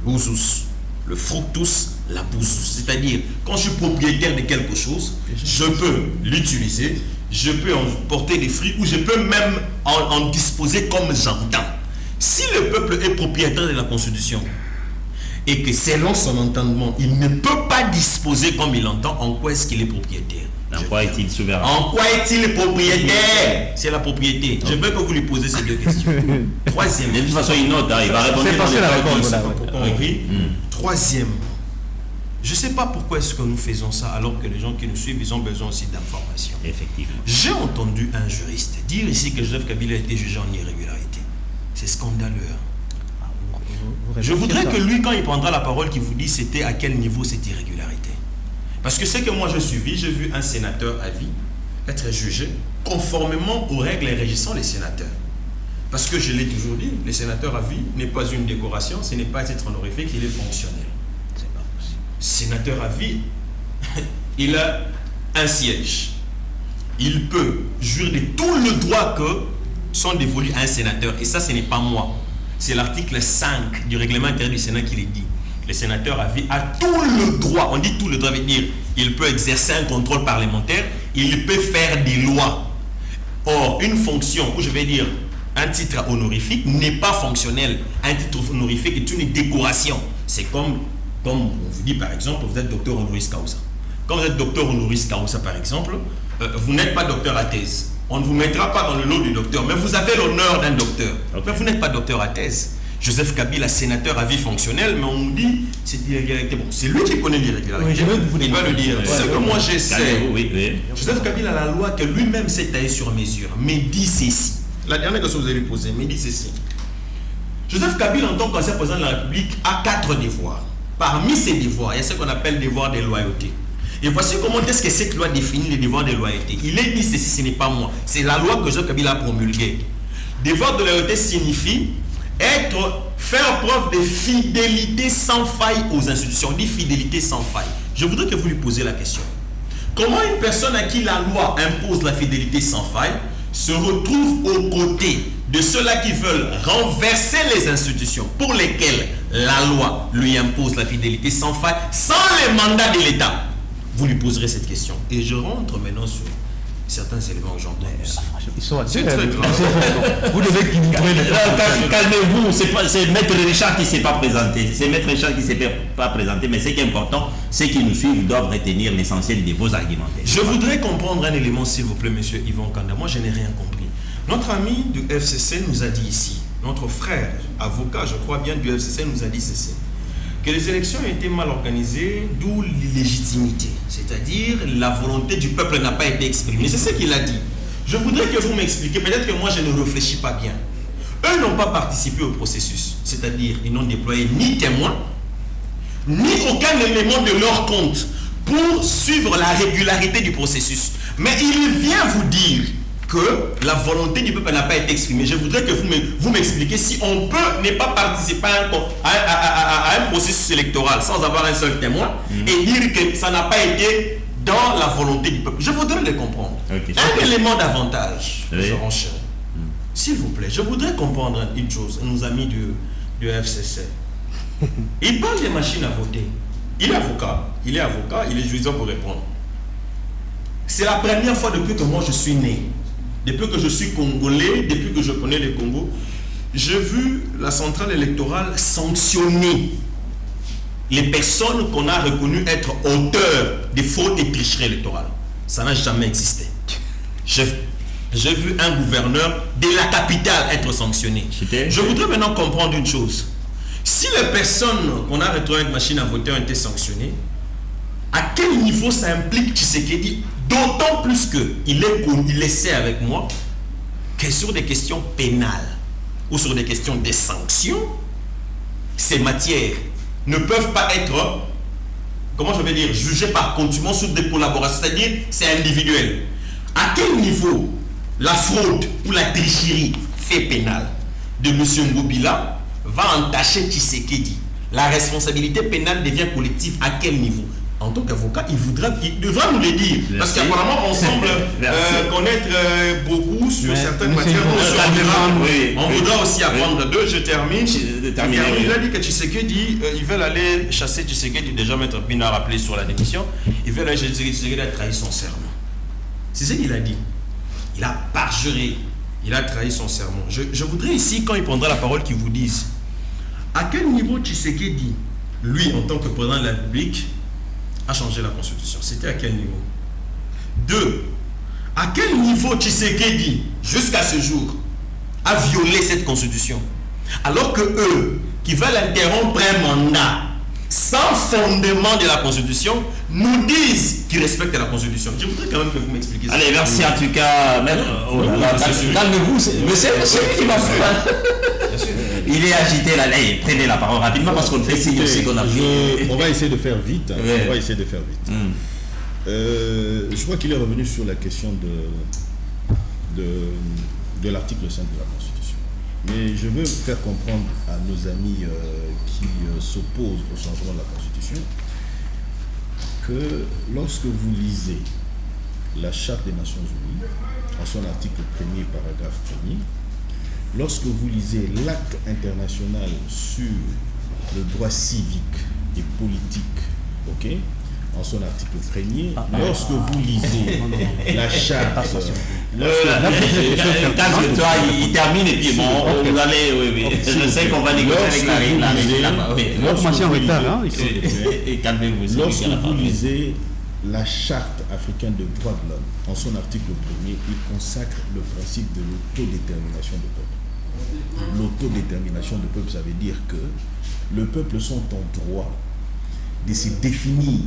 L'usus, le fructus, la busus. C'est-à-dire, quand je suis propriétaire de quelque chose, je peux l'utiliser, je peux en porter des fruits ou je peux même en disposer comme j'entends. Si le peuple est propriétaire de la Constitution et que selon son entendement, il ne peut pas disposer comme il entend, en quoi est-ce qu'il est propriétaire? En quoi est-il souverain? En quoi est-il propriétaire? C'est la propriété. Je veux que vous lui posez ces 2 questions. Troisième. De toute façon, il note, il va répondre C'est dans facile les à temps. répondre, C'est là, pas ouais. pourquoi on rit. Troisième. Je ne sais pas pourquoi est-ce que nous faisons ça alors que les gens qui nous suivent, ils ont besoin aussi d'informations. Effectivement. J'ai entendu un juriste dire ici que Joseph Kabila a été jugé en irrégularité. C'est scandaleux. Je voudrais que lui, quand il prendra la parole, qu'il vous dise c'était à quel niveau cette irrégularité. Parce que c'est que moi je suivis, j'ai vu un sénateur à vie être jugé conformément aux règles régissant les sénateurs. Parce que je l'ai toujours dit, les sénateurs à vie n'est pas une décoration, ce n'est pas un titre honorifique, il est fonctionnel. C'est pas possible. Sénateur à vie, il a un siège. Il peut jouir de tout le droit que sont dévolus à un sénateur. Et ça, ce n'est pas moi. C'est l'article 5 du règlement intérieur du Sénat qui le dit. Le sénateur à vie a tout le droit, on dit tout le droit, veut dire il peut exercer un contrôle parlementaire, il peut faire des lois. Or, une fonction, ou je vais dire un titre honorifique, n'est pas fonctionnel. Un titre honorifique est une décoration. C'est comme on vous dit par exemple, vous êtes docteur honoris causa. Quand vous êtes docteur honoris causa par exemple, vous n'êtes pas docteur à thèse. On ne vous mettra pas dans le lot du docteur, mais vous avez l'honneur d'un docteur. Mais vous n'êtes pas docteur à thèse. Joseph Kabila, sénateur à vie fonctionnelle, mais on nous dit c'est l'irrégularité. Bon, c'est lui qui connaît l'irrégularité. Il va le dire. Ce que moi j'essaie. Joseph Kabila a la loi que lui-même s'est taillé sur mesure, mais dit ceci. La dernière question que vous allez lui poser, mais dit ceci. Joseph Kabila, en tant qu'ancien président de la République, a 4 devoirs. Parmi ces devoirs, il y a ce qu'on appelle devoir de loyauté. Et voici comment est-ce que cette loi définit les devoirs de loyauté. Il est dit ceci, ce n'est pas moi. C'est la loi que Joseph Kabila a promulguée. Devoir de loyauté signifie faire preuve de fidélité sans faille aux institutions. On dit fidélité sans faille. Je voudrais que vous lui posiez la question. Comment une personne à qui la loi impose la fidélité sans faille se retrouve aux côtés de ceux-là qui veulent renverser les institutions pour lesquelles la loi lui impose la fidélité sans faille, sans les mandats de l'État? Vous lui poserez cette question. Et je rentre maintenant sur certains éléments que j'entends aussi. C'est très grave. Vous devez calmez-vous, c'est Maître Richard qui ne s'est pas présenté. C'est Maître Richard qui ne s'est pas présenté, mais ce qui est important, ceux qui nous suivent doivent retenir l'essentiel de vos argumentaires. Je voudrais comprendre un élément, s'il vous plaît, monsieur Yvon Kanda. Moi, je n'ai rien compris. Notre ami du FCC nous a dit ici, notre frère, avocat, je crois bien, du FCC nous a dit ceci, que les élections ont été mal organisées, d'où l'illégitimité. C'est-à-dire, la volonté du peuple n'a pas été exprimée. C'est ce qu'il a dit. Je voudrais que vous m'expliquiez, peut-être que moi je ne réfléchis pas bien. Eux n'ont pas participé au processus. C'est-à-dire, ils n'ont déployé ni témoins, ni aucun élément de leur compte pour suivre la régularité du processus. Mais il vient vous dire que la volonté du peuple n'a pas été exprimée. Je voudrais que vous m'expliquiez si on peut ne pas participer à un processus électoral sans avoir un seul témoin et dire que ça n'a pas été dans la volonté du peuple. Je voudrais le comprendre. Okay. Un élément d'avantage, je renchéris. S'il vous plaît, je voudrais comprendre une chose, nos amis du FCC. Il parle des machines à voter. Il est avocat, il est jugeant pour répondre. C'est la première fois depuis que moi je suis né. Depuis que je suis congolais, depuis que je connais le Congo, j'ai vu la centrale électorale sanctionner les personnes qu'on a reconnues être auteurs des fraudes et tricheries électorales. Ça n'a jamais existé. J'ai vu un gouverneur de la capitale être sanctionné. Je voudrais maintenant comprendre une chose. Si les personnes qu'on a retrouvées avec machine à voter ont été sanctionnées, à quel niveau ça implique Tshisekedi? D'autant plus qu'il est connu, il essaie avec moi, que sur des questions pénales ou sur des questions de sanctions, ces matières ne peuvent pas être, comment je vais dire, jugées par contumace sur des collaborations, c'est-à-dire c'est individuel. À quel niveau la fraude ou la tricherie fait pénale de M. Ngobila va entacher Tshisekedi? La responsabilité pénale devient collective à quel niveau? En tant qu'avocat, il devra nous le dire. Merci. Parce qu'apparemment, on semble connaître beaucoup sur certaines matières. On voudra aussi apprendre d'eux. Je termine. Il a dit que Tshisekedi, ils veulent aller chasser Tshisekedi. Déjà, Maître Pina a rappelé sur la démission. Ils veulent aller chasser Tshisekedi. Il a trahi son serment. C'est ce qu'il a dit. Il a parjuré. Il a trahi son serment. Je voudrais ici, quand il prendra la parole, qu'il vous dise à quel niveau Tshisekedi, lui, en tant que président de la République, a changé la Constitution. C'était à quel niveau? 2. À quel niveau Tshisekedi, jusqu'à ce jour, a violé cette Constitution? Alors que eux, qui veulent interrompre un mandat sans fondement de la Constitution, nous disent qu'ils respectent la Constitution. Je voudrais quand même que vous m'expliquiez ça. Allez, merci en tout cas. Calmez-vous. Mais c'est lui qui va faire. Il est agité là, prenez la parole rapidement parce qu'on fait signe aussi qu'on a pris. On va essayer de faire vite. Je crois qu'il est revenu sur la question de l'article 5 de la Constitution. Mais je veux faire comprendre à nos amis qui s'opposent au changement de la Constitution que lorsque vous lisez la Charte des Nations Unies, en son article 1er, paragraphe 1er, lorsque vous lisez l'acte international sur le droit civique et politique, ok, en son article 1er, lorsque vous lisez la charte, calme-toi, il termine et puis bon, vous allez, oui. Je sais qu'on va négocier avec la calmez-vous. Lorsque vous lisez la Charte africaine des droits de l'homme, en son article 1er, il consacre le principe de l'autodétermination du peuple. L'autodétermination du peuple, ça veut dire que le peuple sont en droit de se définir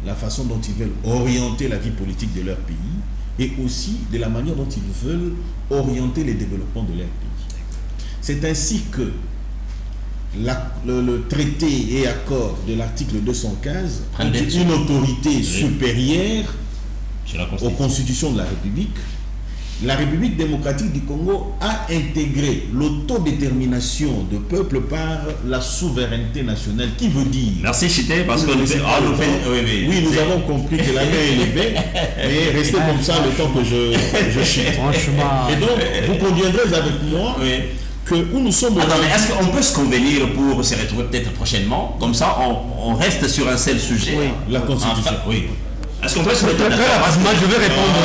la façon dont ils veulent orienter la vie politique de leur pays et aussi de la manière dont ils veulent orienter le développement de leur pays. C'est ainsi que le traité et accord de l'article 215 ont une autorité supérieure aux constitutions de la République. La République démocratique du Congo a intégré l'autodétermination du peuple par la souveraineté nationale, qui veut dire... Merci Chité, parce que nous avons compris que la main est levée, mais restez comme ça le temps que je chite. Franchement. Et donc, vous conviendrez avec moi que où nous sommes... Attends, mais est-ce qu'on peut se convenir pour se retrouver peut-être prochainement? Comme ça, on reste sur un seul sujet. Oui. La Constitution. Enfin, oui. Est-ce qu'on peut se retrouver d'accord? Moi, je vais répondre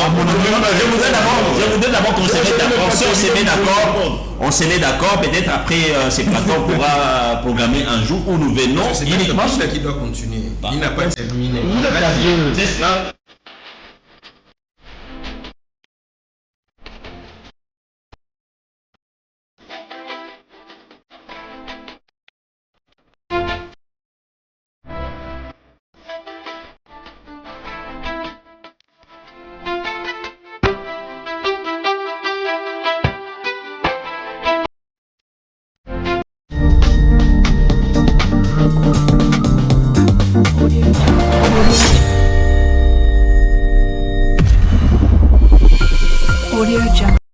à mon Je voudrais d'abord qu'on se mette d'accord. Si on se met d'accord, on se met d'accord. Peut-être après ces plateaux, on pourra programmer un jour où nous venons. C'est uniquement celui qui doit continuer. Il n'a pas terminé. C'est ça.